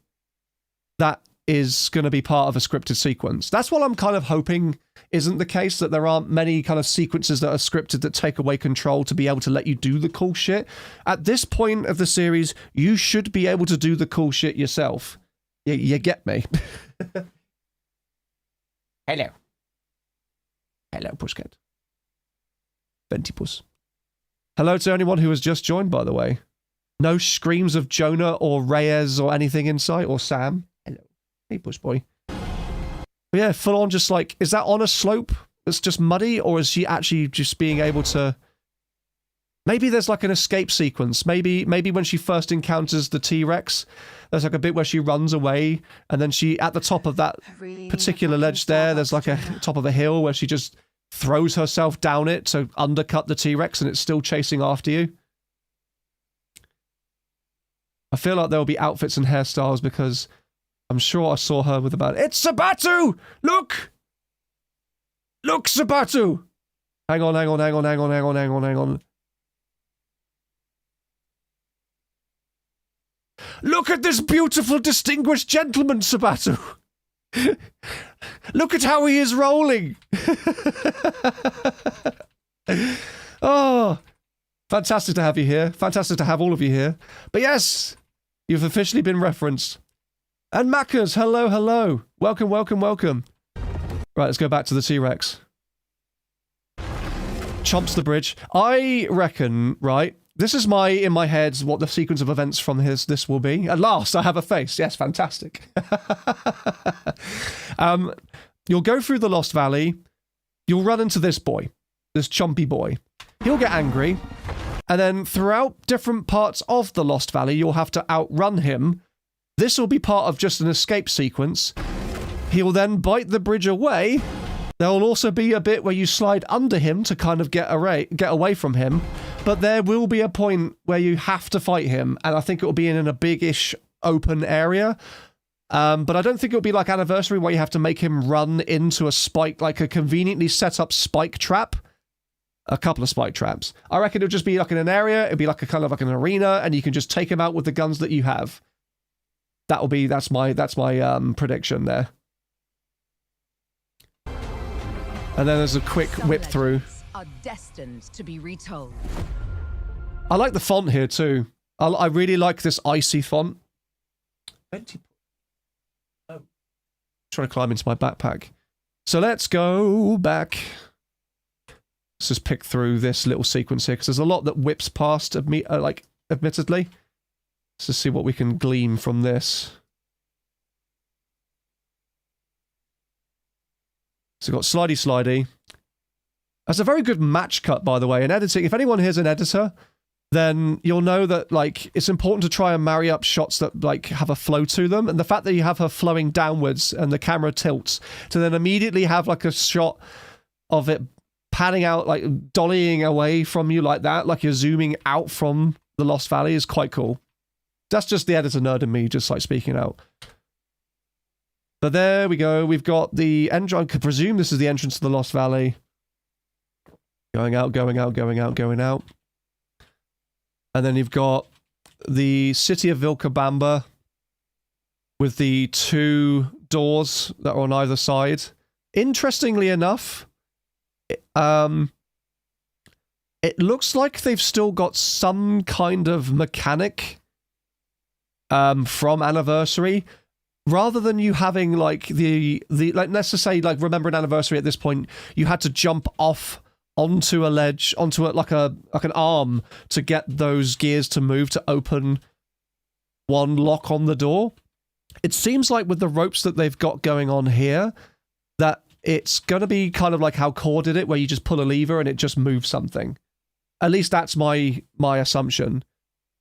that is going to be part of a scripted sequence? That's what I'm kind of hoping isn't the case, that there aren't many kind of sequences that are scripted that take away control to be able to let you do the cool shit. At this point of the series, you should be able to do the cool shit yourself. You get me? Hello. Hello, Pushcat. Ventipus. Hello to anyone who has just joined, by the way. No screams of Jonah or Reyes or anything in sight, or Sam. Hello. Hey, Push Boy. But yeah, full on just like, is that on a slope that's just muddy, or is she actually just being able to... Maybe there's like an escape sequence. Maybe when she first encounters the T-Rex, there's like a bit where she runs away, and then she, at the top of that particular ledge there, there's like a top of a hill where she just throws herself down it to undercut the T-Rex, and it's still chasing after you. I feel like there will be outfits and hairstyles, because I'm sure I saw her with about... It's Sabatu! Look! Look, Sabatu! Hang on. Look at this beautiful, distinguished gentleman, Sabatu! Look at how he is rolling! Oh, fantastic to have you here. Fantastic to have all of you here. But yes, you've officially been referenced. And Maccas, hello. Welcome. Right, let's go back to the T-Rex. Chomps the bridge. I reckon, right, this is in my head, what the sequence of events from this will be. At last, I have a face. Yes, fantastic. You'll go through the Lost Valley. You'll run into this boy. This chumpy boy. He'll get angry. And then throughout different parts of the Lost Valley, you'll have to outrun him. This will be part of just an escape sequence. He'll then bite the bridge away. There will also be a bit where you slide under him to kind of get away from him. But there will be a point where you have to fight him, and I think it will be in a big-ish open area. But I don't think it'll be like Anniversary where you have to make him run into a spike, like a conveniently set up spike trap. A couple of spike traps. I reckon it'll just be like in an area, it'll be like a kind of like an arena, and you can just take him out with the guns that you have. That's my prediction there. And then there's a quick whip through. Are destined to be retold. I like the font here too. I really like this icy font. Oh. Trying to climb into my backpack. So let's go back. Let's just pick through this little sequence here, because there's a lot that whips past, admittedly. Let's just see what we can glean from this. So we've got slidey. That's a very good match cut, by the way. In editing, if anyone here's an editor, then you'll know that, like, it's important to try and marry up shots that, like, have a flow to them. And the fact that you have her flowing downwards and the camera tilts to then immediately have, like, a shot of it panning out, like, dollying away from you like that, like you're zooming out from the Lost Valley is quite cool. That's just the editor nerd in me, just, like, speaking out. But there we go. We've got the entrance. I could presume this is the entrance to the Lost Valley. Going out. And then you've got the city of Vilcabamba with the two doors that are on either side. Interestingly enough, it looks like they've still got some kind of mechanic from Anniversary. Rather than you having, like, the like, let's just say, like, remember an Anniversary at this point, you had to jump off onto a ledge, onto like an arm to get those gears to move to open one lock on the door. It seems like with the ropes that they've got going on here, that it's going to be kind of like how Core did it, where you just pull a lever and it just moves something. At least that's my assumption.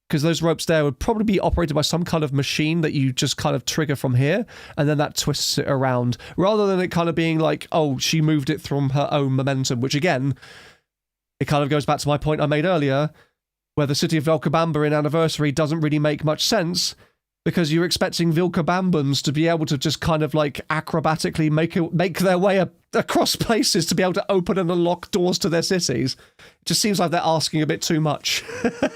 Because those ropes there would probably be operated by some kind of machine that you just kind of trigger from here, and then that twists it around, rather than it kind of being like, oh, she moved it from her own momentum, which again, it kind of goes back to my point I made earlier, where the city of Vilcabamba in Anniversary doesn't really make much sense, because you're expecting Vilcabambans to be able to just kind of like acrobatically make their way across places to be able to open and unlock doors to their cities. It just seems like they're asking a bit too much.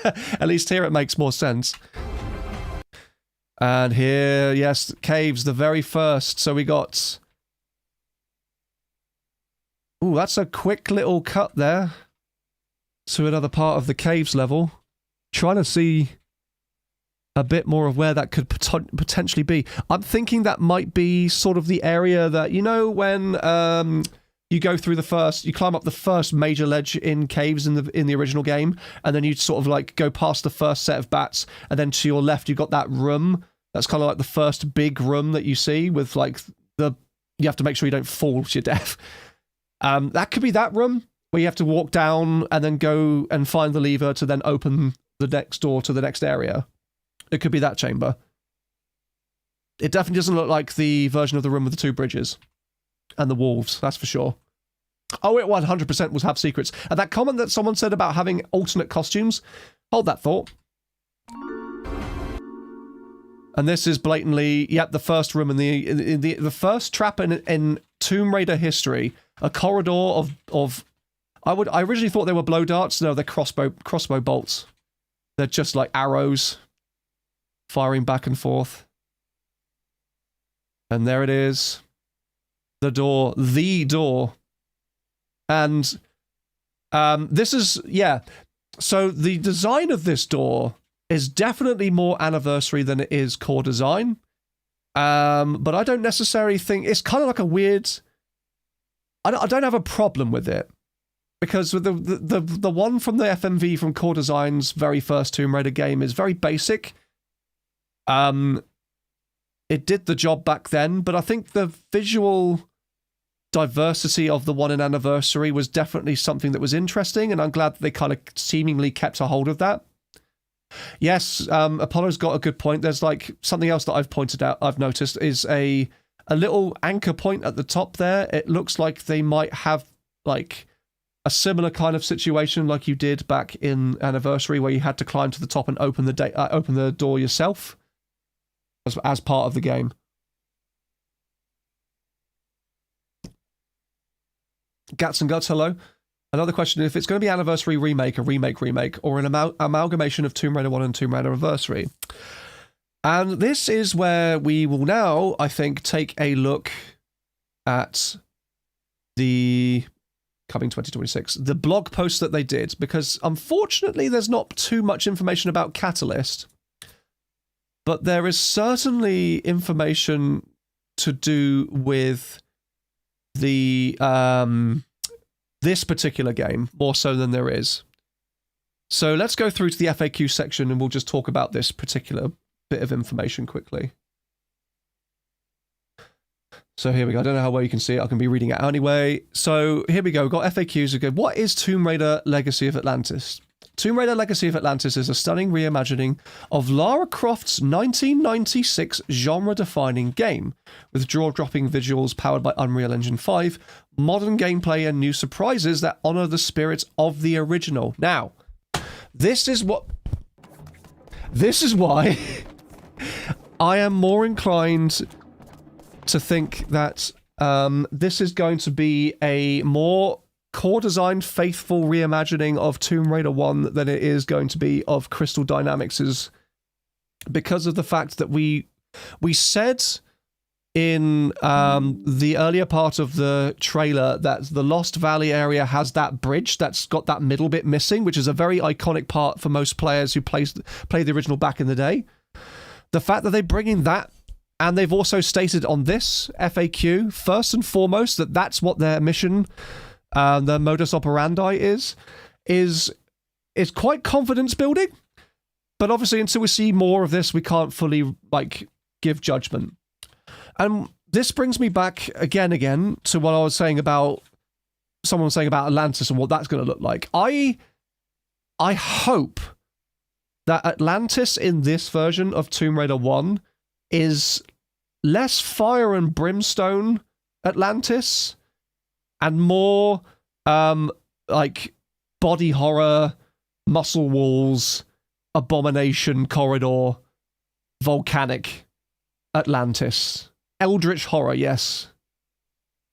At least here it makes more sense. And here, yes, caves, the very first. So we got... Ooh, that's a quick little cut there to another part of the caves level. Trying to see a bit more of where that could potentially be. I'm thinking that might be sort of the area that, you know, when you go through you climb up the first major ledge in caves in the original game, and then you sort of like go past the first set of bats, and then to your left you've got that room. That's kind of like the first big room that you see with like you have to make sure you don't fall to your death. That could be that room where you have to walk down and then go and find the lever to then open the next door to the next area. It could be that chamber. It definitely doesn't look like the version of the room with the two bridges and the wolves, that's for sure. Oh, it 100% was have secrets. And that comment that someone said about having alternate costumes, hold that thought. And this is blatantly, yep, the first room in the first trap in Tomb Raider history, a corridor of I originally thought they were blow darts. No, they're crossbow bolts. They're just like arrows firing back and forth. And there it is. The door. And this is, yeah. So the design of this door is definitely more Anniversary than it is Core design. But I don't necessarily think, it's kind of like a weird, I don't have a problem with it. Because with the one from the FMV from Core Design's very first Tomb Raider game is very basic. It did the job back then, but I think the visual diversity of the one in Anniversary was definitely something that was interesting, and I'm glad that they kind of seemingly kept a hold of that. Yes, Apollo's got a good point. There's like something else that I've noticed is a little anchor point at the top there. It looks like they might have like a similar kind of situation like you did back in Anniversary, where you had to climb to the top and open the door yourself as part of the game. Gats and Guts, hello. Another question: if it's going to be Anniversary remake, a remake, or an amalgamation of Tomb Raider 1 and Tomb Raider Anniversary. And this is where we will now, I think, take a look at the coming 2026, the blog post that they did, because unfortunately there's not too much information about Catalyst, but there is certainly information to do with the this particular game, more so than there is. So let's go through to the FAQ section and we'll just talk about this particular bit of information quickly. So here we go. I don't know how well you can see it. I can be reading it anyway. So here we go. We've got FAQs. We go, what is Tomb Raider Legacy of Atlantis? Tomb Raider Legacy of Atlantis is a stunning reimagining of Lara Croft's 1996 genre-defining game, with jaw-dropping visuals powered by Unreal Engine 5, modern gameplay and new surprises that honor the spirit of the original. Now, this is why I am more inclined to think that this is going to be a more core design faithful reimagining of Tomb Raider 1 than it is going to be of Crystal Dynamics', because of the fact that we said in the earlier part of the trailer that the Lost Valley area has that bridge that's got that middle bit missing, which is a very iconic part for most players who played the original back in the day. The fact that they bring in that, and they've also stated on this FAQ, first and foremost, that that's what their mission, their modus operandi is quite confidence building. But obviously, until we see more of this, we can't fully give judgment. And this brings me back again to what I was saying about someone saying about Atlantis and what that's going to look like. I hope that Atlantis in this version of Tomb Raider 1 is less fire and brimstone Atlantis and more body horror, muscle walls, abomination corridor, volcanic Atlantis. Eldritch horror, yes.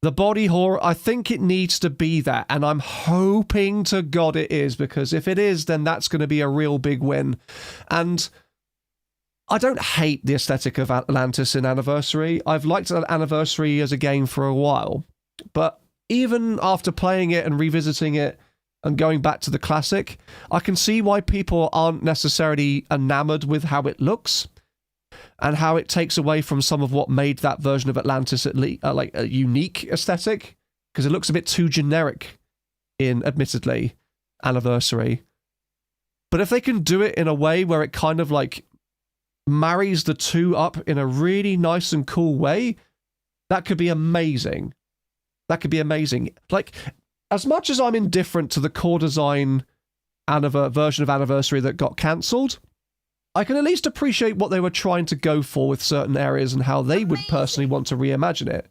The body horror, I think it needs to be that, and I'm hoping to God it is, because if it is, then that's going to be a real big win. And I don't hate the aesthetic of Atlantis in Anniversary. I've liked Anniversary as a game for a while, but even after playing it and revisiting it and going back to the classic, I can see why people aren't necessarily enamored with how it looks and how it takes away from some of what made that version of Atlantis at least a unique aesthetic, because it looks a bit too generic in, admittedly, Anniversary. But if they can do it in a way where it kind of marries the two up in a really nice and cool way, that could be amazing. That could be amazing. As much as I'm indifferent to the core design version of Anniversary that got cancelled, I can at least appreciate what they were trying to go for with certain areas and how they would personally want to reimagine it.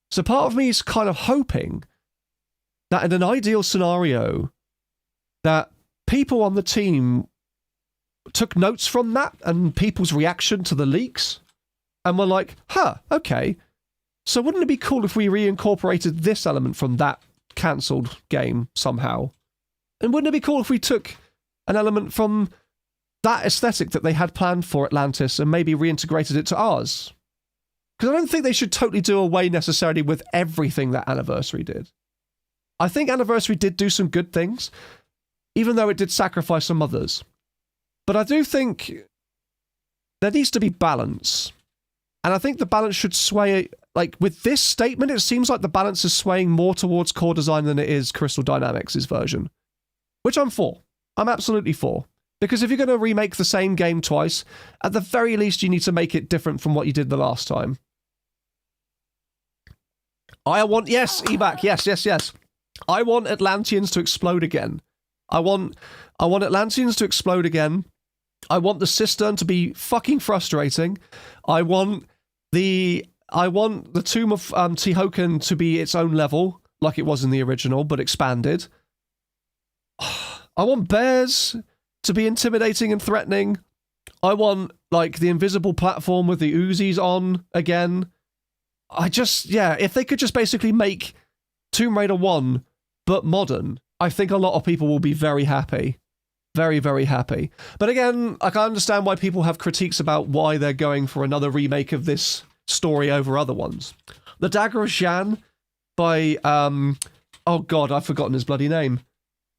So part of me is kind of hoping that in an ideal scenario, that people on the team took notes from that and people's reaction to the leaks and were like, okay, so wouldn't it be cool if we reincorporated this element from that cancelled game somehow? And wouldn't it be cool if we took an element from that aesthetic that they had planned for Atlantis and maybe reintegrated it to ours? Because I don't think they should totally do away necessarily with everything that Anniversary did. I think Anniversary did do some good things, even though it did sacrifice some others. But I do think there needs to be balance. And I think the balance should sway, with this statement, it seems like the balance is swaying more towards core design than it is Crystal Dynamics' version. Which I'm for. I'm absolutely for. Because if you're going to remake the same game twice, at the very least you need to make it different from what you did the last time. I want, yes, Ebac, yes. I want Atlanteans to explode again. I want Atlanteans to explode again. I want the cistern to be fucking frustrating. I want the Tomb of Tehokan to be its own level, like it was in the original, but expanded. I want bears to be intimidating and threatening. I want, like, the invisible platform with the Uzis on again. If they could just basically make Tomb Raider 1, but modern, I think a lot of people will be very happy. Very, very happy. But again, like, I understand why people have critiques about why they're going for another remake of this story over other ones. The Dagger of Shan by, oh god, I've forgotten his bloody name.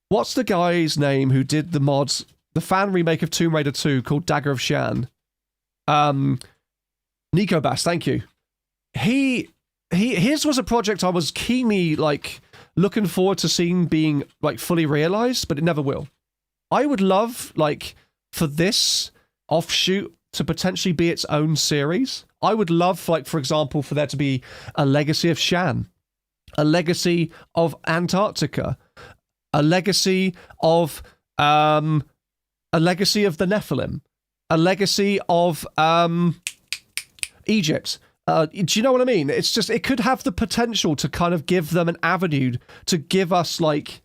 What's the guy's name who did the mods, the fan remake of Tomb Raider 2 called Dagger of Shan? Nico Bass, thank you. His was a project I was keenly, like, looking forward to seeing being, like, fully realized, but it never will. I would love, like, for this offshoot to potentially be its own series. I would love, like, for example, for there to be a legacy of Shan, a legacy of Antarctica, a legacy of the Nephilim, a legacy of Egypt. Do you know what I mean? It's just, it could have the potential to kind of give them an avenue to give us, like,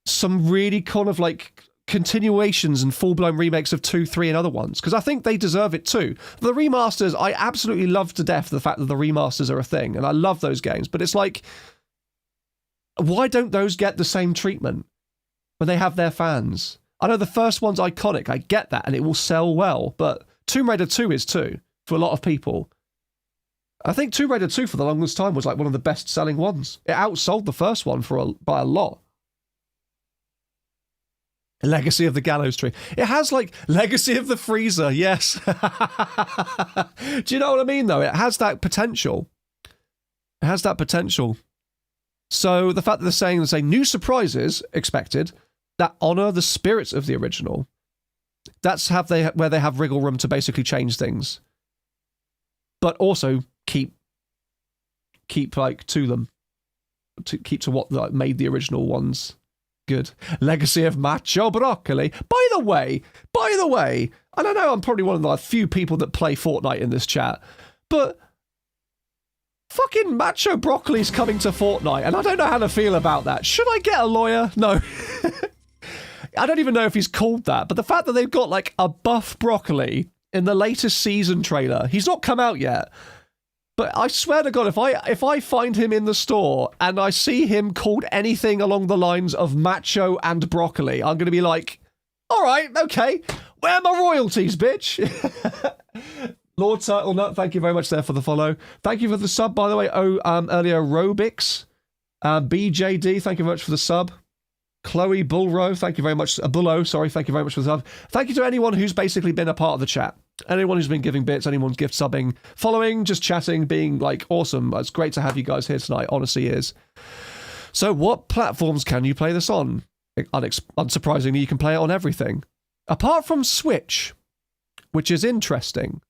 some really kind of, like, continuations and full-blown remakes of 2, 3 and other ones, because I think they deserve it too. The remasters, I absolutely love to death the fact that the remasters are a thing, and I love those games, but it's like, why don't those get the same treatment when they have their fans? I know the first one's iconic, I get that, and it will sell well, but Tomb Raider 2 is too, for a lot of people. I think Tomb Raider 2 for the longest time was like one of the best-selling ones. It outsold the first one by a lot. Legacy of the Gallows Tree. It has, like, Legacy of the Freezer, yes. Do you know what I mean, though? It has that potential. It has that potential. So the fact that they're saying new surprises expected that honour the spirits of the original, that's where they have wriggle room to basically change things. But also keep like to them. Keep to what, like, made the original ones good. Legacy of Macho Broccoli. By the way, and I know I'm probably one of the few people that play Fortnite in this chat, but fucking Macho Broccoli's coming to Fortnite, and I don't know how to feel about that. Should I get a lawyer? No. I don't even know if he's called that, but the fact that they've got, like, a buff Broccoli in the latest season trailer, he's not come out yet, but I swear to God, if I find him in the store and I see him called anything along the lines of Macho and Broccoli, I'm going to be like, all right, okay, where are my royalties, bitch? Lord Turtlenut, thank you very much there for the follow. Thank you for the sub, by the way. Earlier, Robix. BJD, thank you very much for the sub. Chloe Bullrow, thank you very much. Bullo, sorry, thank you very much for the sub. Thank you to anyone who's basically been a part of the chat. Anyone who's been giving bits, anyone's gift subbing, following, just chatting, being, like, awesome. It's great to have you guys here tonight, honestly is. So what platforms can you play this on? Unsurprisingly, you can play it on everything. Apart from Switch, which is interesting.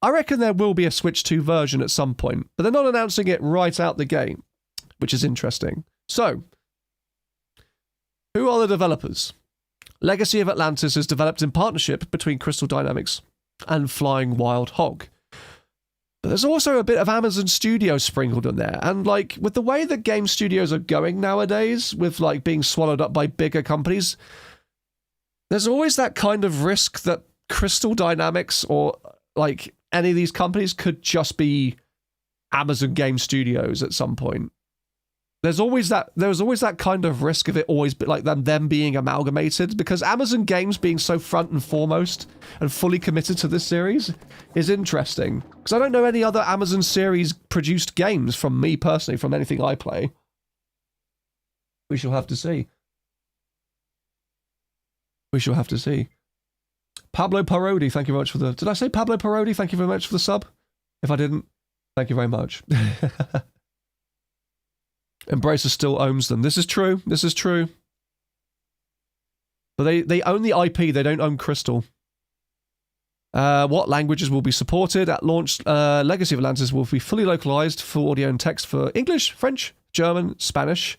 I reckon there will be a Switch 2 version at some point, but they're not announcing it right out the gate, which is interesting. So, who are the developers? Legacy of Atlantis is developed in partnership between Crystal Dynamics and Flying Wild Hog. But there's also a bit of Amazon Studios sprinkled in there, and, like, with the way that game studios are going nowadays, with, like, being swallowed up by bigger companies, there's always that kind of risk that Crystal Dynamics or, like, any of these companies could just be Amazon Game Studios at some point. There's always that kind of risk of it always be like them being amalgamated, because Amazon Games being so front and foremost and fully committed to this series is interesting. Because I don't know any other Amazon series produced games from me personally, from anything I play. We shall have to see. We shall have to see. Pablo Parodi, thank you very much for the... Did I say Pablo Parodi? Thank you very much for the sub. If I didn't, thank you very much. Embracer still owns them. This is true. This is true. But they own the IP. They don't own Crystal. What languages will be supported at launch? Legacy of Atlantis will be fully localized for audio and text for English, French, German, Spanish,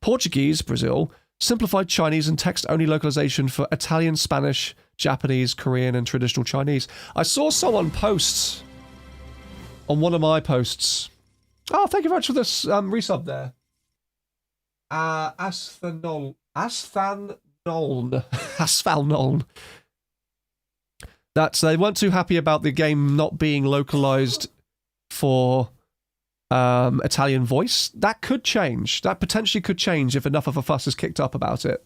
Portuguese, Brazil, simplified Chinese and text-only localization for Italian, Spanish, Japanese, Korean, and traditional Chinese. I saw someone post on one of my posts. Oh, thank you very much for this resub there. Asphalnoln. That they weren't too happy about the game not being localized for Italian voice. That could change. That potentially could change if enough of a fuss is kicked up about it.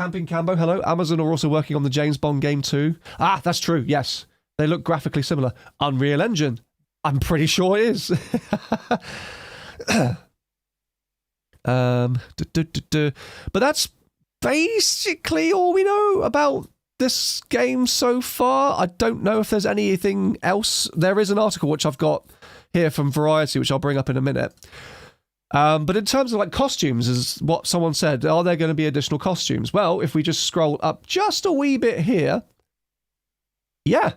Camping Cambo, hello. Amazon are also working on the James Bond game too. Ah, that's true. Yes, they look graphically similar. Unreal Engine. I'm pretty sure it is. But that's basically all we know about this game so far. I don't know if there's anything else. There is an article which I've got here from Variety, which I'll bring up in a minute. But in terms of like costumes, is what someone said, are there going to be additional costumes? Well, if we just scroll up just a wee bit here, yeah,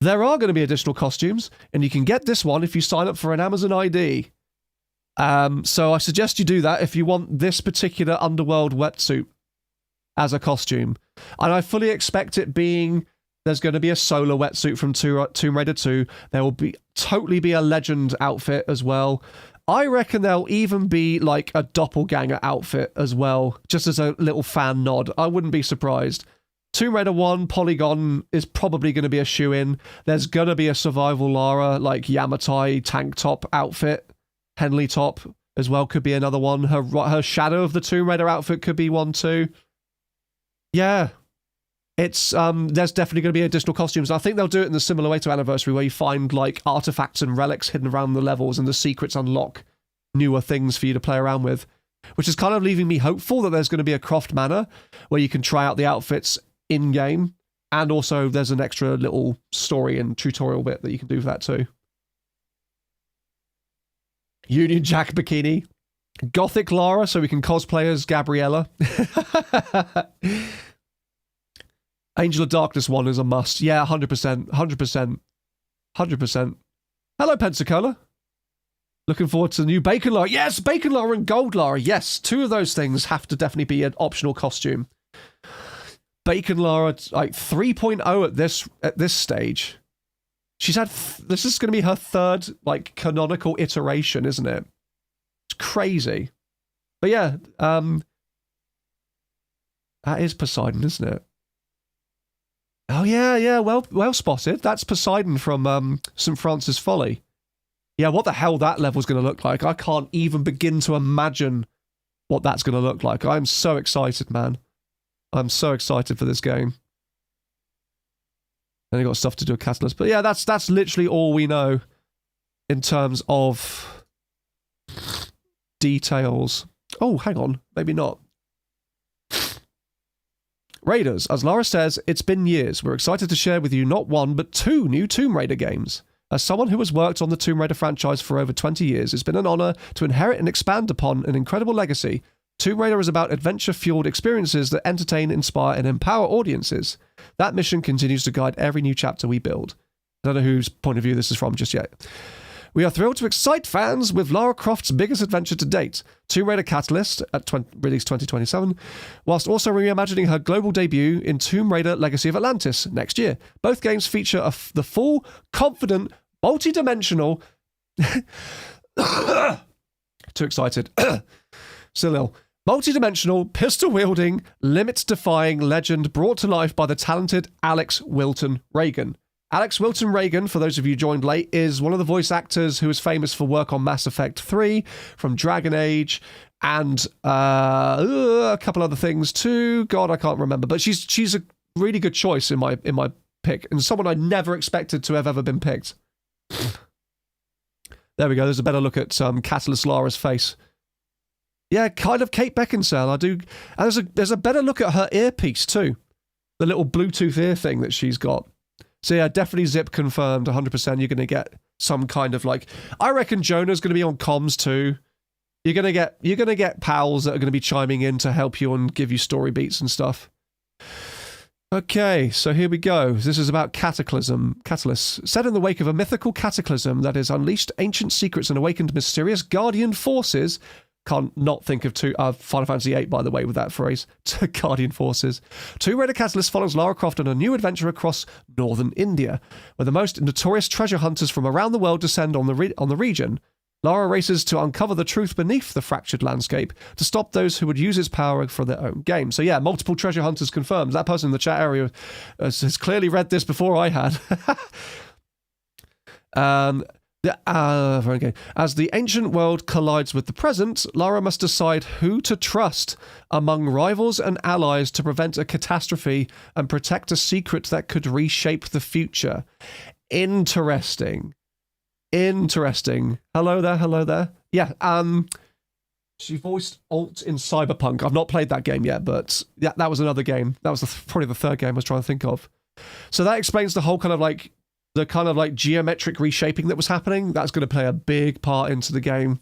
there are going to be additional costumes, and you can get this one if you sign up for an Amazon ID. So I suggest you do that if you want this particular Underworld wetsuit as a costume. And I fully expect it being, there's going to be a solar wetsuit from Tomb Raider 2. There will totally be a Legend outfit as well. I reckon there'll even be like a doppelganger outfit as well, just as a little fan nod. I wouldn't be surprised. Tomb Raider 1 Polygon is probably going to be a shoe-in. There's going to be a Survival Lara, like Yamatai tank top outfit. Henley top as well could be another one. Her Shadow of the Tomb Raider outfit could be one too. Yeah. It's there's definitely going to be additional costumes. I think they'll do it in the similar way to Anniversary, where you find like artifacts and relics hidden around the levels, and the secrets unlock newer things for you to play around with, which is kind of leaving me hopeful that there's going to be a Croft Manor where you can try out the outfits in game, and also there's an extra little story and tutorial bit that you can do for that too. Union Jack bikini, Gothic Lara, so we can cosplay as Gabriella. Angel of Darkness one is a must. Yeah, 100%, 100%, 100%. Hello, Pensacola. Looking forward to the new Bacon Lara. Yes, Bacon Lara and Gold Lara. Yes, two of those things have to definitely be an optional costume. Bacon Lara, like 3.0 at this stage. She's had, this is going to be her third, like, canonical iteration, isn't it? It's crazy. But yeah, that is Poseidon, isn't it? Oh yeah, well spotted. That's Poseidon from St. Francis Folly. Yeah, what the hell that level's going to look like? I can't even begin to imagine what that's going to look like. I'm so excited, man. I'm so excited for this game. And I got stuff to do with Catalyst. But yeah, that's literally all we know in terms of details. Oh, hang on. Maybe not. Raiders, as Lara says, it's been years. We're excited to share with you not one, but two new Tomb Raider games. As someone who has worked on the Tomb Raider franchise for over 20 years, it's been an honor to inherit and expand upon an incredible legacy. Tomb Raider is about adventure-fueled experiences that entertain, inspire, and empower audiences. That mission continues to guide every new chapter we build. I don't know whose point of view this is from just yet. We are thrilled to excite fans with Lara Croft's biggest adventure to date, Tomb Raider Catalyst, release 2027, whilst also reimagining her global debut in Tomb Raider Legacy of Atlantis next year. Both games feature the full, confident, multi-dimensional... Too excited. Still ill. Multi-dimensional, pistol-wielding, limits-defying legend brought to life by the talented Alex Wilton Reagan. Alex Wilton Reagan, for those of you joined late, is one of the voice actors who is famous for work on Mass Effect 3, from Dragon Age, and a couple other things too. God, I can't remember. But she's a really good choice in my pick, and someone I never expected to have ever been picked. There we go. There's a better look at Catalyst Lara's face. Yeah, kind of Kate Beckinsale. I do. And there's a better look at her earpiece too. The little Bluetooth ear thing that she's got. So yeah, definitely Zip confirmed 100%. You're going to get some kind of like, I reckon Jonah's going to be on comms too. You're going to get pals that are going to be chiming in to help you and give you story beats and stuff. Okay, so here we go. This is about Catalyst. Set in the wake of a mythical cataclysm that has unleashed ancient secrets and awakened mysterious guardian forces. Can't not think of Final Fantasy VIII, by the way, with that phrase. Guardian forces. Tomb Raider Catalyst follows Lara Croft on a new adventure across northern India, where the most notorious treasure hunters from around the world descend on the region. Lara races to uncover the truth beneath the fractured landscape to stop those who would use its power for their own gain. So yeah, multiple treasure hunters confirmed. That person in the chat area has clearly read this before I had. Very good. As the ancient world collides with the present, Lara must decide who to trust among rivals and allies to prevent a catastrophe and protect a secret that could reshape the future. Interesting. Hello there. Yeah, she voiced Alt in Cyberpunk. I've not played that game yet, but yeah, that was another game. That was probably the third game I was trying to think of. So that explains the whole kind of like geometric reshaping that was happening. That's going to play a big part into the game.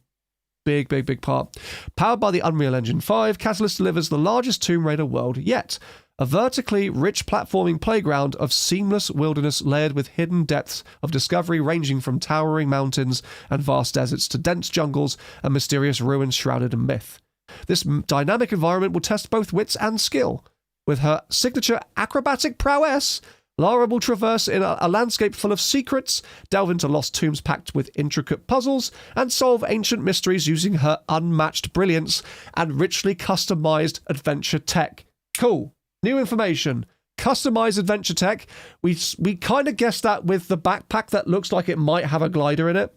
Big part. Powered by the Unreal Engine 5, Catalyst delivers the largest Tomb Raider world yet. A vertically rich platforming playground of seamless wilderness layered with hidden depths of discovery ranging from towering mountains and vast deserts to dense jungles and mysterious ruins shrouded in myth. This dynamic environment will test both wits and skill. With her signature acrobatic prowess, Lara will traverse in a landscape full of secrets, delve into lost tombs packed with intricate puzzles, and solve ancient mysteries using her unmatched brilliance and richly customized adventure tech. Cool. New information. Customized adventure tech. We kind of guessed that with the backpack that looks like it might have a glider in it.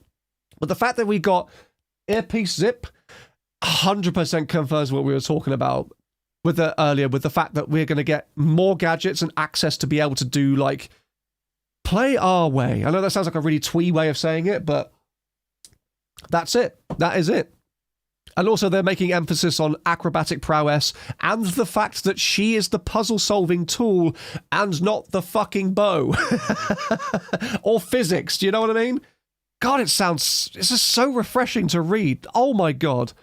But the fact that we got earpiece zip 100% confirms what we were talking about with the fact that we're going to get more gadgets and access to be able to do, like, play our way. I know that sounds like a really twee way of saying it, but that's it. That is it. And also they're making emphasis on acrobatic prowess and the fact that she is the puzzle-solving tool and not the fucking bow. Or physics, do you know what I mean? God, it's just so refreshing to read. Oh my God.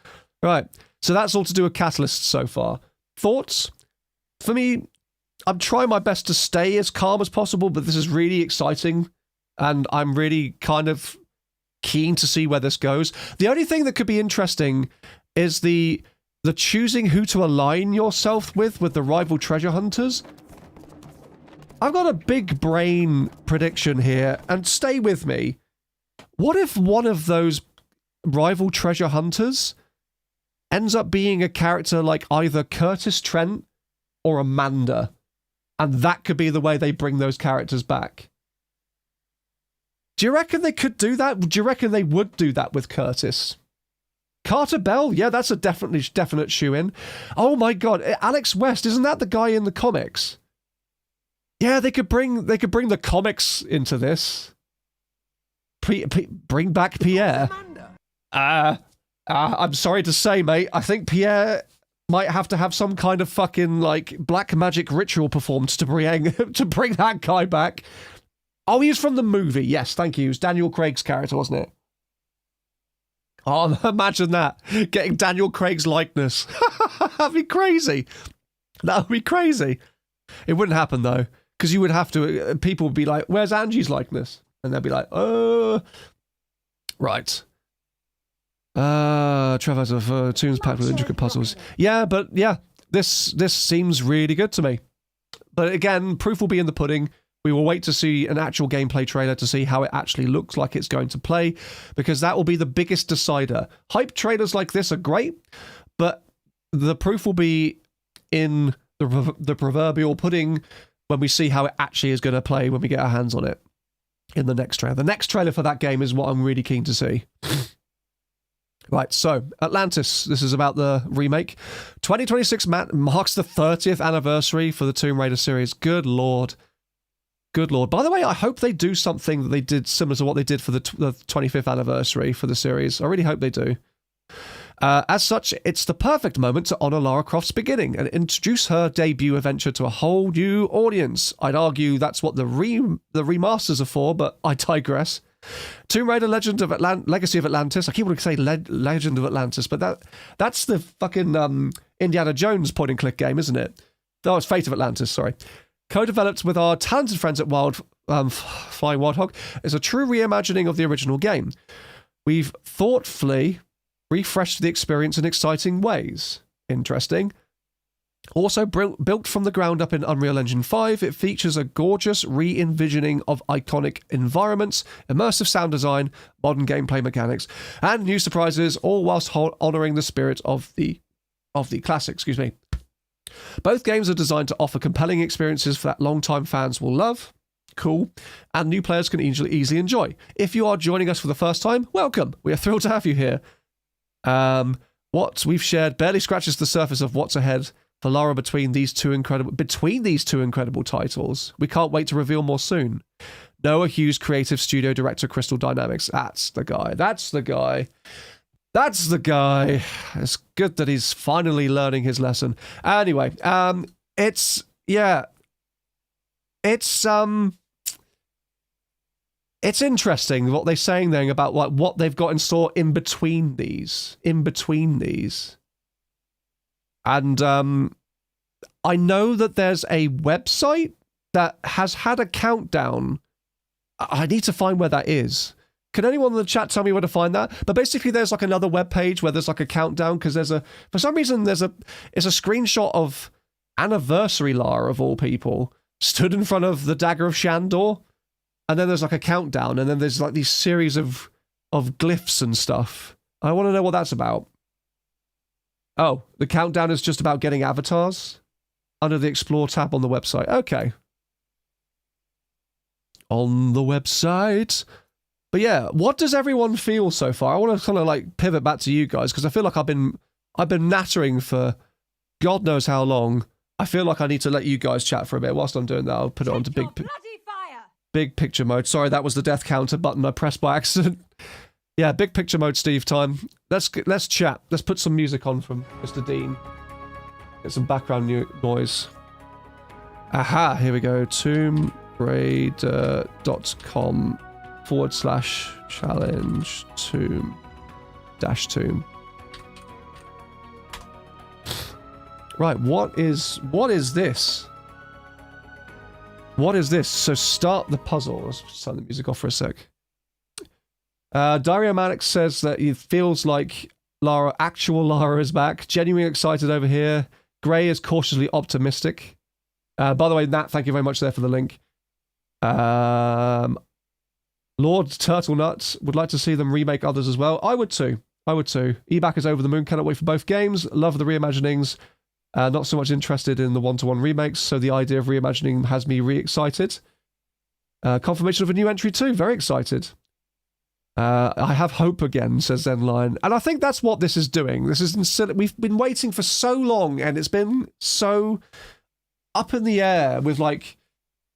Right, so that's all to do with Catalyst so far. Thoughts? For me, I'm trying my best to stay as calm as possible, but this is really exciting, and I'm really kind of keen to see where this goes. The only thing that could be interesting is the choosing who to align yourself with the rival treasure hunters. I've got a big brain prediction here, and stay with me. What if one of those rival treasure hunters ends up being a character like either Curtis Trent or Amanda, and that could be the way they bring those characters back? Do you reckon they could do that? Do you reckon they would do that with Curtis? Carter Bell? Yeah, that's a definite shoe-in. Oh my God, Alex West, isn't that the guy in the comics? Yeah, they could bring the comics into this. Bring back Pierre. I'm sorry to say, mate, I think Pierre might have to have some kind of fucking, like, black magic ritual performed to bring that guy back. Oh, he's from the movie. Yes, thank you. It was Daniel Craig's character, wasn't it? Oh, imagine that. Getting Daniel Craig's likeness. That'd be crazy. That would be crazy. It wouldn't happen, though, because you would have to... People would be like, where's Angie's likeness? And they'd be like, right. Traverse of tombs packed with intricate puzzles. Yeah, but yeah, this seems really good to me. But again, proof will be in the pudding. We will wait to see an actual gameplay trailer to see how it actually looks like it's going to play, because that will be the biggest decider. Hype trailers like this are great, but the proof will be in the proverbial pudding when we see how it actually is going to play when we get our hands on it in the next trailer. The next trailer for that game is what I'm really keen to see. Right, so Atlantis, this is about the remake. 2026 marks the 30th anniversary for the Tomb Raider series. Good Lord. Good Lord. By the way, I hope they do something that they did similar to what they did for the 25th anniversary for the series. I really hope they do. As such, it's the perfect moment to honour Lara Croft's beginning and introduce her debut adventure to a whole new audience. I'd argue that's what the remasters are for, but I digress. Tomb Raider Legacy of Atlantis. I keep wanting to say Legend of Atlantis, but that's the fucking Indiana Jones point-and-click game, isn't it? Oh, it's Fate of Atlantis, sorry. co-developed with our talented friends at Flying Wild Hog, is a true reimagining of the original game. We've thoughtfully refreshed the experience in exciting ways. Interesting. Also built from the ground up in Unreal Engine 5, it features a gorgeous re-envisioning of iconic environments, immersive sound design, modern gameplay mechanics, and new surprises, all whilst honouring the spirit of the classic. Excuse me. Both games are designed to offer compelling experiences for that long-time fans will love. Cool. And new players can easily enjoy. If you are joining us for the first time, welcome. We are thrilled to have you here. What we've shared barely scratches the surface of what's ahead for Lara between these two incredible titles. We can't wait to reveal more soon. Noah Hughes, creative studio director, Crystal Dynamics. That's the guy. It's good that he's finally learning his lesson. Anyway, it's interesting what they're saying there about like what they've got in store in between these. And I know that there's a website that has had a countdown. I need to find where that is. Can anyone in the chat tell me where to find that? But basically there's like another web page where there's like a countdown because for some reason it's a screenshot of Anniversary Lara of all people stood in front of the Dagger of Shandor. And then there's like a countdown, and then there's like these series of glyphs and stuff. I want to know what that's about. Oh, the countdown is just about getting avatars under the Explore tab on the website. Okay. On the website. But yeah, what does everyone feel so far? I want to kind of like pivot back to you guys, because I feel like I've been nattering for God knows how long. I feel like I need to let you guys chat for a bit. Whilst I'm doing that, I'll put it onto big picture mode. Sorry, that was the death counter button I pressed by accident. Yeah, big picture mode, Steve time. Let's chat. Let's put some music on from Mr. Dean. Get some background noise. Aha, here we go. TombRaider.com/challenge tomb. Right, what is this? What is this? So start the puzzle. Let's just turn the music off for a sec. Dario Mannix says that it feels like actual Lara is back. Genuinely excited over here. Gray is cautiously optimistic. By the way, Nat, thank you very much there for the link. Lord Turtlenut would like to see them remake others as well. I would too. Eback is over the moon. Cannot wait for both games. Love the reimaginings. Not so much interested in the one-to-one remakes, so the idea of reimagining has me re-excited. Confirmation of a new entry too, very excited. I have hope again, says Zenline. And I think that's what this is doing. We've been waiting for so long, and it's been so up in the air with like,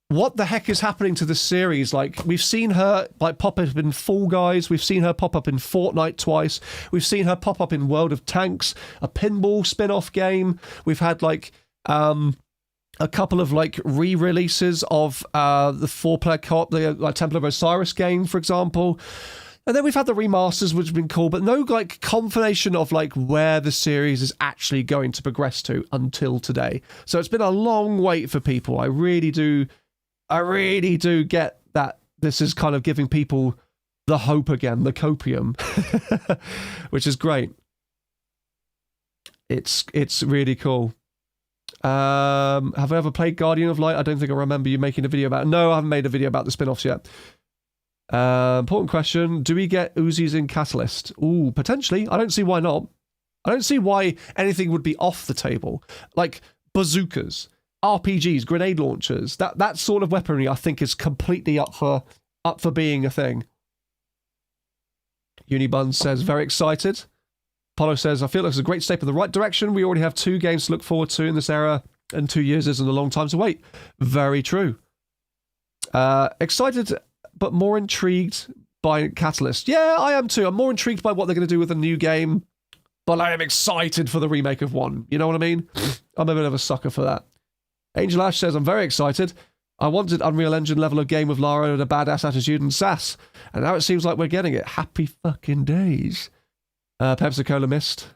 what the heck is happening to this series? Like, we've seen her like pop up in Fall Guys. We've seen her pop up in Fortnite twice. We've seen her pop up in World of Tanks, a pinball spin-off game. We've had like a couple of like re-releases of the 4-player co-op, the like Temple of Osiris game, for example. And then we've had the remasters, which have been cool, but no like confirmation of like where the series is actually going to progress to until today. So it's been a long wait for people. I really do get that this is kind of giving people the hope again, the copium, which is great. It's really cool. Have I ever played Guardian of Light? I don't think I remember you making a video about it. No, I haven't made a video about the spin-offs yet. Important question. Do we get Uzis in Catalyst? Ooh, potentially. I don't see why not. I don't see why anything would be off the table. Like bazookas, RPGs, grenade launchers, that sort of weaponry I think is completely up for being a thing. Unibun says, very excited. Apollo says, I feel like it's a great step in the right direction. We already have 2 games to look forward to in this era, and 2 years isn't a long time to wait. Very true. Excited, but more intrigued by Catalyst. Yeah, I am too. I'm more intrigued by what they're going to do with the new game, but I am excited for the remake of 1. You know what I mean? I'm a bit of a sucker for that. Angel Ash says, I'm very excited. I wanted Unreal Engine level of game with Lara and a badass attitude and sass, and now it seems like we're getting it. Happy fucking days. Pepsi-Cola Mist.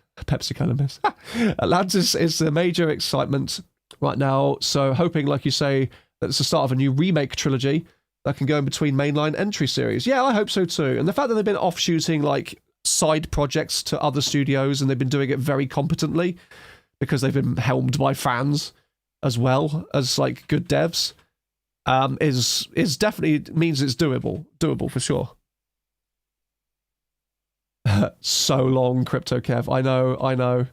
Atlantis is the major excitement right now, so hoping, like you say, That's the start of a new remake trilogy that can go in between mainline entry series. Yeah, I hope so too. And the fact that they've been offshooting like side projects to other studios and they've been doing it very competently because they've been helmed by fans as well as like good devs, is definitely means it's doable for sure. So long, Crypto Kev. I know.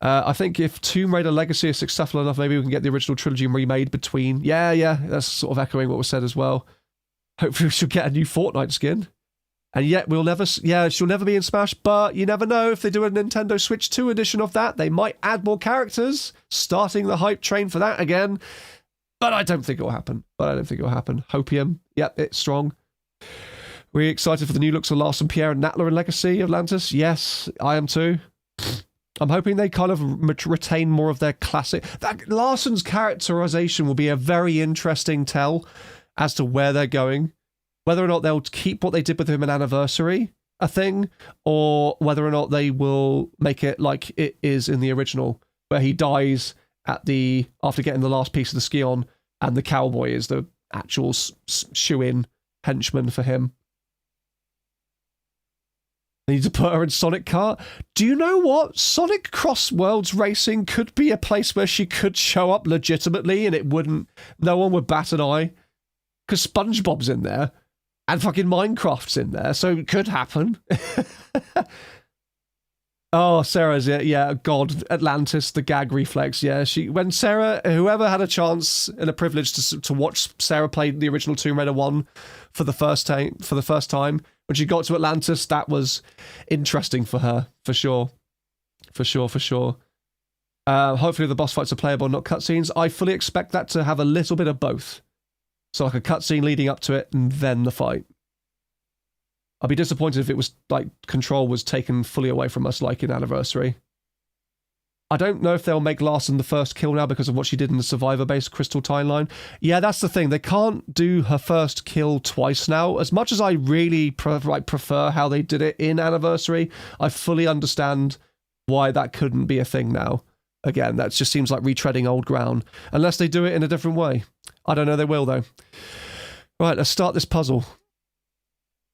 I think if Tomb Raider Legacy is successful enough, maybe we can get the original trilogy remade between. Yeah, that's sort of echoing what was said as well. Hopefully we should get a new Fortnite skin. And yet she'll never be in Smash, but you never know. If they do a Nintendo Switch 2 edition of that, they might add more characters, starting the hype train for that again. But I don't think it will happen. Hopium, yep, it's strong. We're excited for the new looks of Larson, Pierre, and Natla in Legacy of Atlantis. Yes, I am too. I'm hoping they kind of retain more of their classic. That Larson's characterization will be a very interesting tell as to where they're going. Whether or not they'll keep what they did with him in Anniversary a thing, or whether or not they will make it like it is in the original, where he dies after getting the last piece of the Skion, and the cowboy is the actual shoe-in henchman for him. They need to put her in Sonic Kart. Do you know what? Sonic Cross Worlds Racing could be a place where she could show up legitimately and no one would bat an eye. Because SpongeBob's in there. And fucking Minecraft's in there, so it could happen. Oh, Sarah's, yeah, God, Atlantis, the gag reflex, yeah. When Sarah, whoever had a chance and a privilege to watch Sarah play the original Tomb Raider 1 for the first time, when she got to Atlantis, that was interesting for her, for sure. Hopefully the boss fights are playable, not cutscenes. I fully expect that to have a little bit of both. So like a cutscene leading up to it, and then the fight. I'd be disappointed if it was like control was taken fully away from us, like in Anniversary. I don't know if they'll make Larson the first kill now because of what she did in the Survivor-based Crystal timeline. Yeah, that's the thing. They can't do her first kill twice now. As much as I really prefer how they did it in Anniversary, I fully understand why that couldn't be a thing now. Again, that just seems like retreading old ground. Unless they do it in a different way. I don't know, they will though. Right, let's start this puzzle.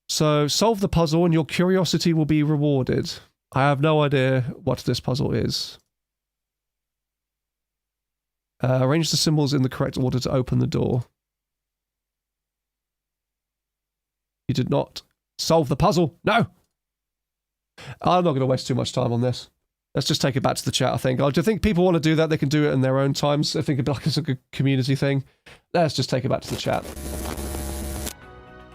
So, solve the puzzle and your curiosity will be rewarded. I have no idea what this puzzle is. Arrange the symbols in the correct order to open the door. You did not solve the puzzle. No! I'm not going to waste too much time on this. Let's just take it back to the chat, I think. I do think people want to do that. They can do it in their own times. I think it's a good community thing. Let's just take it back to the chat.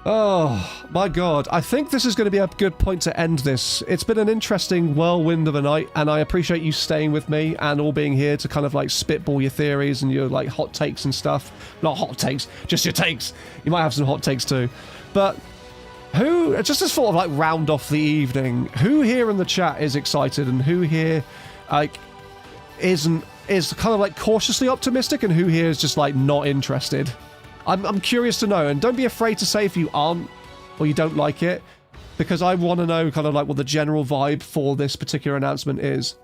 Oh, my God. I think this is going to be a good point to end this. It's been an interesting whirlwind of a night, and I appreciate you staying with me and all being here to kind of like spitball your theories and your like hot takes and stuff. Not hot takes, just your takes. You might have some hot takes too. But who, just to sort of like round off the evening, who here in the chat is excited and who here like is kind of like cautiously optimistic and who here is just like not interested? I'm curious to know, and don't be afraid to say if you aren't or you don't like it, because I want to know kind of like what the general vibe for this particular announcement is.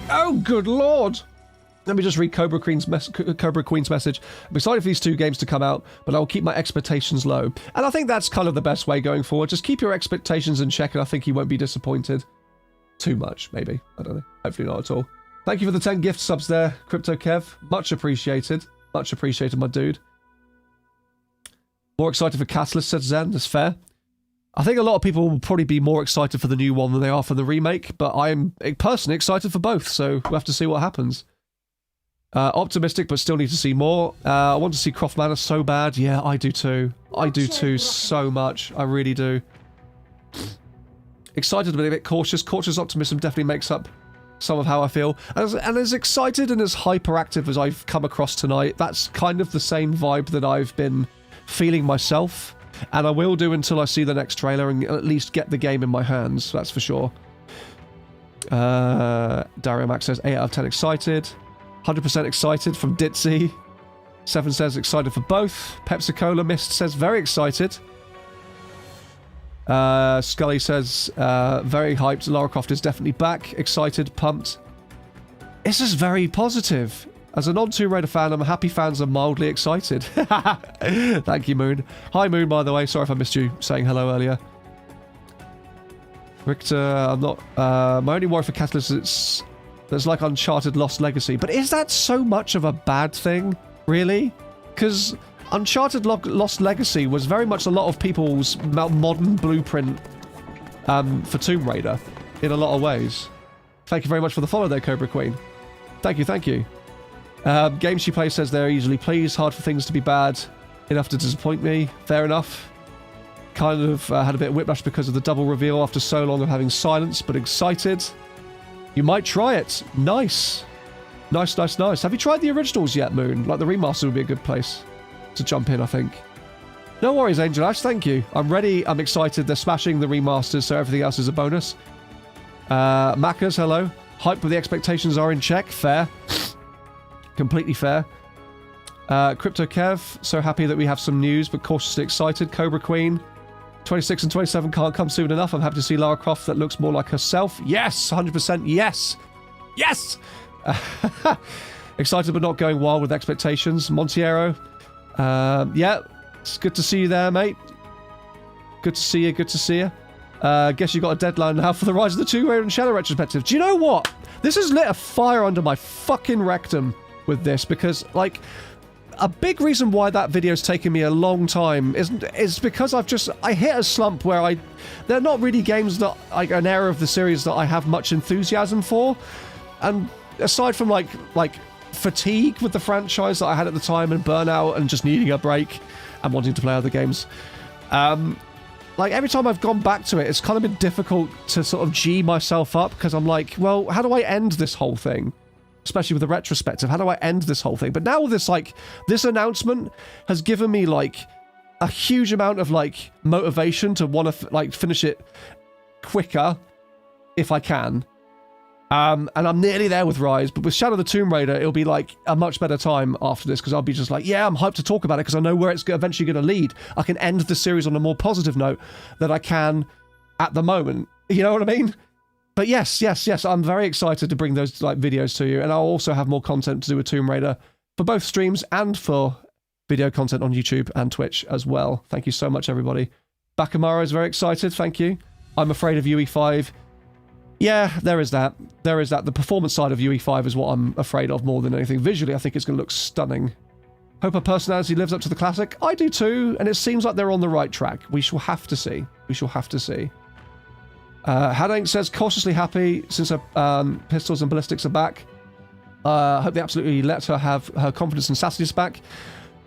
Oh, good lord! Let me just read Cobra Queen's message. I'm excited for these two games to come out, but I'll keep my expectations low. And I think that's kind of the best way going forward. Just keep your expectations in check, and I think you won't be disappointed. Too much, maybe. I don't know. Hopefully not at all. Thank you for the 10 gift subs there, Crypto Kev. Much appreciated. Much appreciated, my dude. More excited for Catalyst, said Zen. That's fair. I think a lot of people will probably be more excited for the new one than they are for the remake, but I'm personally excited for both, so we'll have to see what happens. Optimistic, but still need to see more. I want to see Croft Manor so bad. Yeah, I do too. I do too, so much. I really do. Excited, but a bit cautious. Cautious optimism definitely makes up some of how I feel. And as excited and as hyperactive as I've come across tonight, that's kind of the same vibe that I've been feeling myself. And I will do until I see the next trailer and at least get the game in my hands, that's for sure. Dario Max says 8 out of 10 excited. 100% excited from Ditzy. 7 says excited for both. Pepsi Cola Mist says very excited. Scully says very hyped. Lara Croft is definitely back. Excited, pumped. This is very positive. As a non-Tomb Raider fan, I'm happy fans are mildly excited. Thank you, Moon. Hi, Moon, by the way. Sorry if I missed you saying hello earlier. Richter, I'm not... my only worry for Catalyst is there's like Uncharted Lost Legacy. But is that so much of a bad thing, really? Because Uncharted Lost Legacy was very much a lot of people's modern blueprint for Tomb Raider in a lot of ways. Thank you very much for the follow there, Cobra Queen. Thank you, thank you. Games She Plays says they're easily pleased, hard for things to be bad, enough to disappoint me. Fair enough. Kind of had a bit of whiplash because of the double reveal after so long of having silence, but excited. You might try it. Nice. Nice, nice, nice. Have you tried the originals yet, Moon? Like, the remaster would be a good place to jump in, I think. No worries, Angel Ash, thank you. I'm ready, I'm excited. They're smashing the remasters, so everything else is a bonus. Macca's, hello. Hype, but the expectations are in check. Fair. Completely fair. Crypto Kev, so happy that we have some news, but cautiously excited. Cobra Queen, 26 and 27 can't come soon enough. I'm happy to see Lara Croft that looks more like herself. Yes, 100% yes. Yes! Excited but not going wild with expectations. Montiero, yeah, it's good to see you there, mate. Good to see you, good to see you. Guess you got a deadline now for the Rise of the Tomb Raider and Shadow retrospective. Do you know what? This has lit a fire under my fucking rectum with this, because, like, a big reason why that video's taken me a long time is because I hit a slump where they're not really games that, like, an era of the series that I have much enthusiasm for. And aside from, like fatigue with the franchise that I had at the time and burnout and just needing a break and wanting to play other games, like, every time I've gone back to it, it's kind of been difficult to sort of G myself up, because I'm like, well, how do I end this whole thing? Especially with the retrospective, how do I end this whole thing? But now with this, like, this announcement has given me, like, a huge amount of, like, motivation to want to, like, finish it quicker if I can. And I'm nearly there with Rise, but with Shadow of the Tomb Raider, it'll be, like, a much better time after this, because I'll be just like, yeah, I'm hyped to talk about it, because I know where it's eventually going to lead. I can end the series on a more positive note than I can at the moment. You know what I mean? But yes, I'm very excited to bring those, like, videos to you, and I'll also have more content to do with Tomb Raider for both streams and for video content on YouTube and Twitch as well. Thank you so much, everybody. Bakamara is very excited, thank you. I'm afraid of UE5. Yeah, there is that. There is that. The performance side of UE5 is what I'm afraid of more than anything. Visually, I think it's going to look stunning. Hope her personality lives up to the classic. I do too, and it seems like they're on the right track. We shall have to see. We shall have to see. Hadank says, cautiously happy since her pistols and ballistics are back. Hope they absolutely let her have her confidence and sassiness back.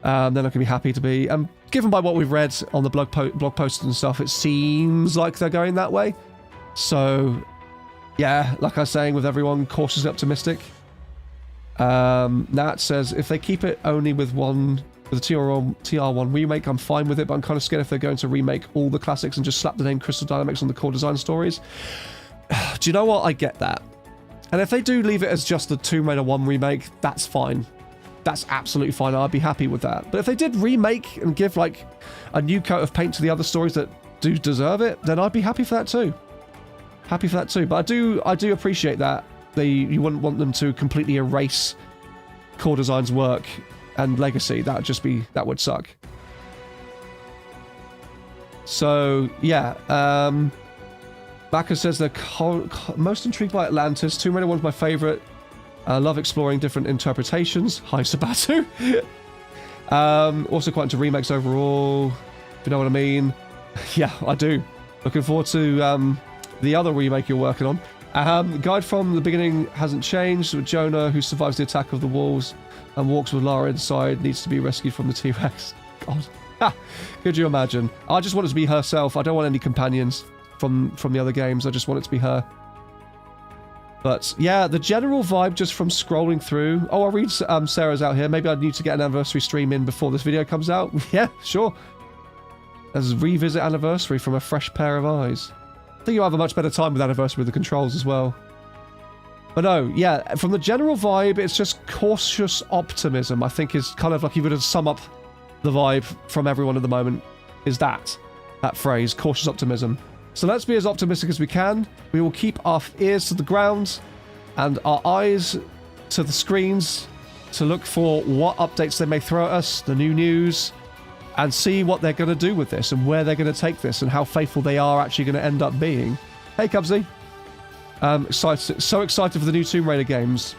Then I can be happy to be. Given by what we've read on the blog posts and stuff, it seems like they're going that way. So, yeah, like I was saying with everyone, cautiously optimistic. Nat says, if they keep it only with the TR1 remake, I'm fine with it, but I'm kind of scared if they're going to remake all the classics and just slap the name Crystal Dynamics on the core design stories. Do you know what? I get that. And if they do leave it as just the Tomb Raider 1 remake, that's fine. That's absolutely fine. I'd be happy with that. But if they did remake and give, like, a new coat of paint to the other stories that do deserve it, then I'd be happy for that too. Happy for that too. But I do appreciate that. You wouldn't want them to completely erase core design's work and legacy. That would suck. So, yeah. Baka says they're most intrigued by Atlantis. Tomb Raider 1's my favourite. I love exploring different interpretations. Hi, Sabatu. Also quite into remakes overall, if you know what I mean. Yeah, I do. Looking forward to the other remake you're working on. Guide from the beginning hasn't changed. Jonah, who survives the attack of the wolves and walks with Lara inside, needs to be rescued from the T-Rex. God. Could you imagine? I just want it to be herself. I don't want any companions from the other games. I just want it to be her. But yeah, the general vibe just from scrolling through... Oh, I'll read Sarah's out here. Maybe I need to get an anniversary stream in before this video comes out. Yeah, sure. As revisit anniversary from a fresh pair of eyes. I think you'll have a much better time with anniversary with the controls as well. But no, yeah, from the general vibe, it's just cautious optimism, I think is kind of like, you would have sum up the vibe from everyone at the moment, is that phrase, cautious optimism. So let's be as optimistic as we can. We will keep our ears to the ground and our eyes to the screens to look for what updates they may throw at us, the new news, and see what they're going to do with this and where they're going to take this and how faithful they are actually going to end up being. Hey, Cubsy. So excited for the new Tomb Raider games.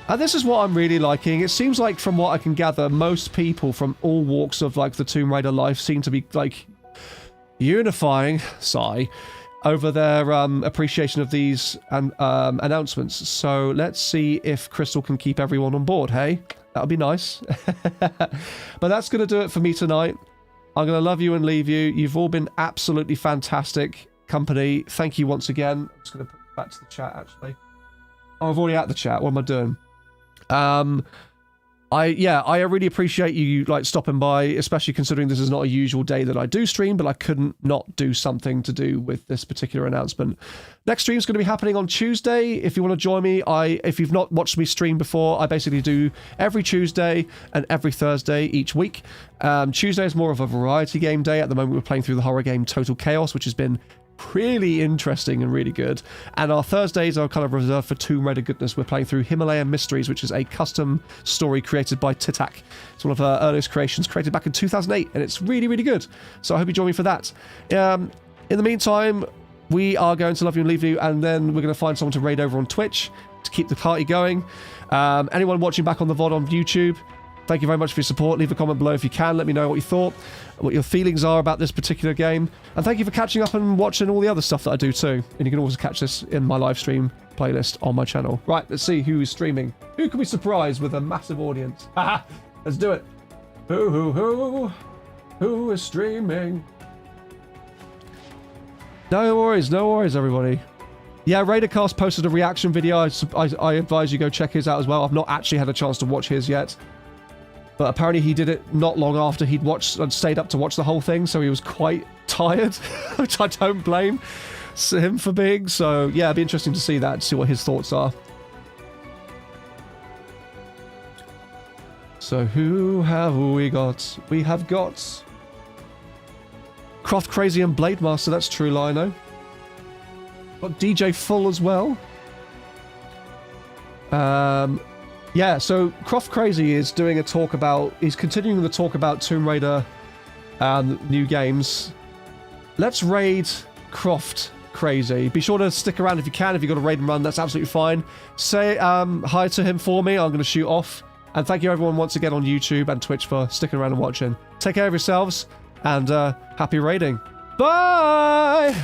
And this is what I'm really liking. It seems like, from what I can gather, most people from all walks of like the Tomb Raider life seem to be like unifying, sigh, over their appreciation of these announcements. So let's see if Crystal can keep everyone on board, hey? That would be nice. But that's going to do it for me tonight. I'm going to love you and leave you. You've all been absolutely fantastic company. Thank you once again. I'm just going to put it back to the chat, actually. Oh, I've already at the chat. What am I doing? I really appreciate you like stopping by, especially considering this is not a usual day that I do stream, but I couldn't not do something to do with this particular announcement. Next stream is going to be happening on Tuesday. If you want to join me, if you've not watched me stream before, I basically do every Tuesday and every Thursday each week. Tuesday is more of a variety game day. At the moment, we're playing through the horror game Total Chaos, which has been really interesting and really good. And our Thursdays are kind of reserved for Tomb Raider goodness. We're playing through Himalayan Mysteries, which is a custom story created by Titak. It's one of her earliest creations, created back in 2008, and it's really, really good. So I hope you join me for that. In the meantime, we are going to love you and leave you, and then we're going to find someone to raid over on Twitch to keep the party going. Anyone watching back on the VOD on YouTube, thank you very much for your support. Leave a comment below if you can. Let me know what you thought, what your feelings are about this particular game. And thank you for catching up and watching all the other stuff that I do too. And you can also catch this in my live stream playlist on my channel. Right, let's see who is streaming. Who can we surprise with a massive audience? Haha, let's do it. Who is streaming? No worries, everybody. Yeah, Raidercast posted a reaction video. I advise you go check his out as well. I've not actually had a chance to watch his yet. But apparently he did it not long after he'd watched and stayed up to watch the whole thing, so he was quite tired, which I don't blame him for being. So yeah, it'd be interesting to see that, see what his thoughts are. So who have we got? We have got Croft Crazy and Blade Master. That's true, Lino. Got DJ Full as well. Yeah, so Croft Crazy is doing a talk about... He's continuing the talk about Tomb Raider new games. Let's raid Croft Crazy. Be sure to stick around if you can. If you've got a raid and run, that's absolutely fine. Say hi to him for me. I'm going to shoot off. And thank you everyone once again on YouTube and Twitch for sticking around and watching. Take care of yourselves, and happy raiding. Bye!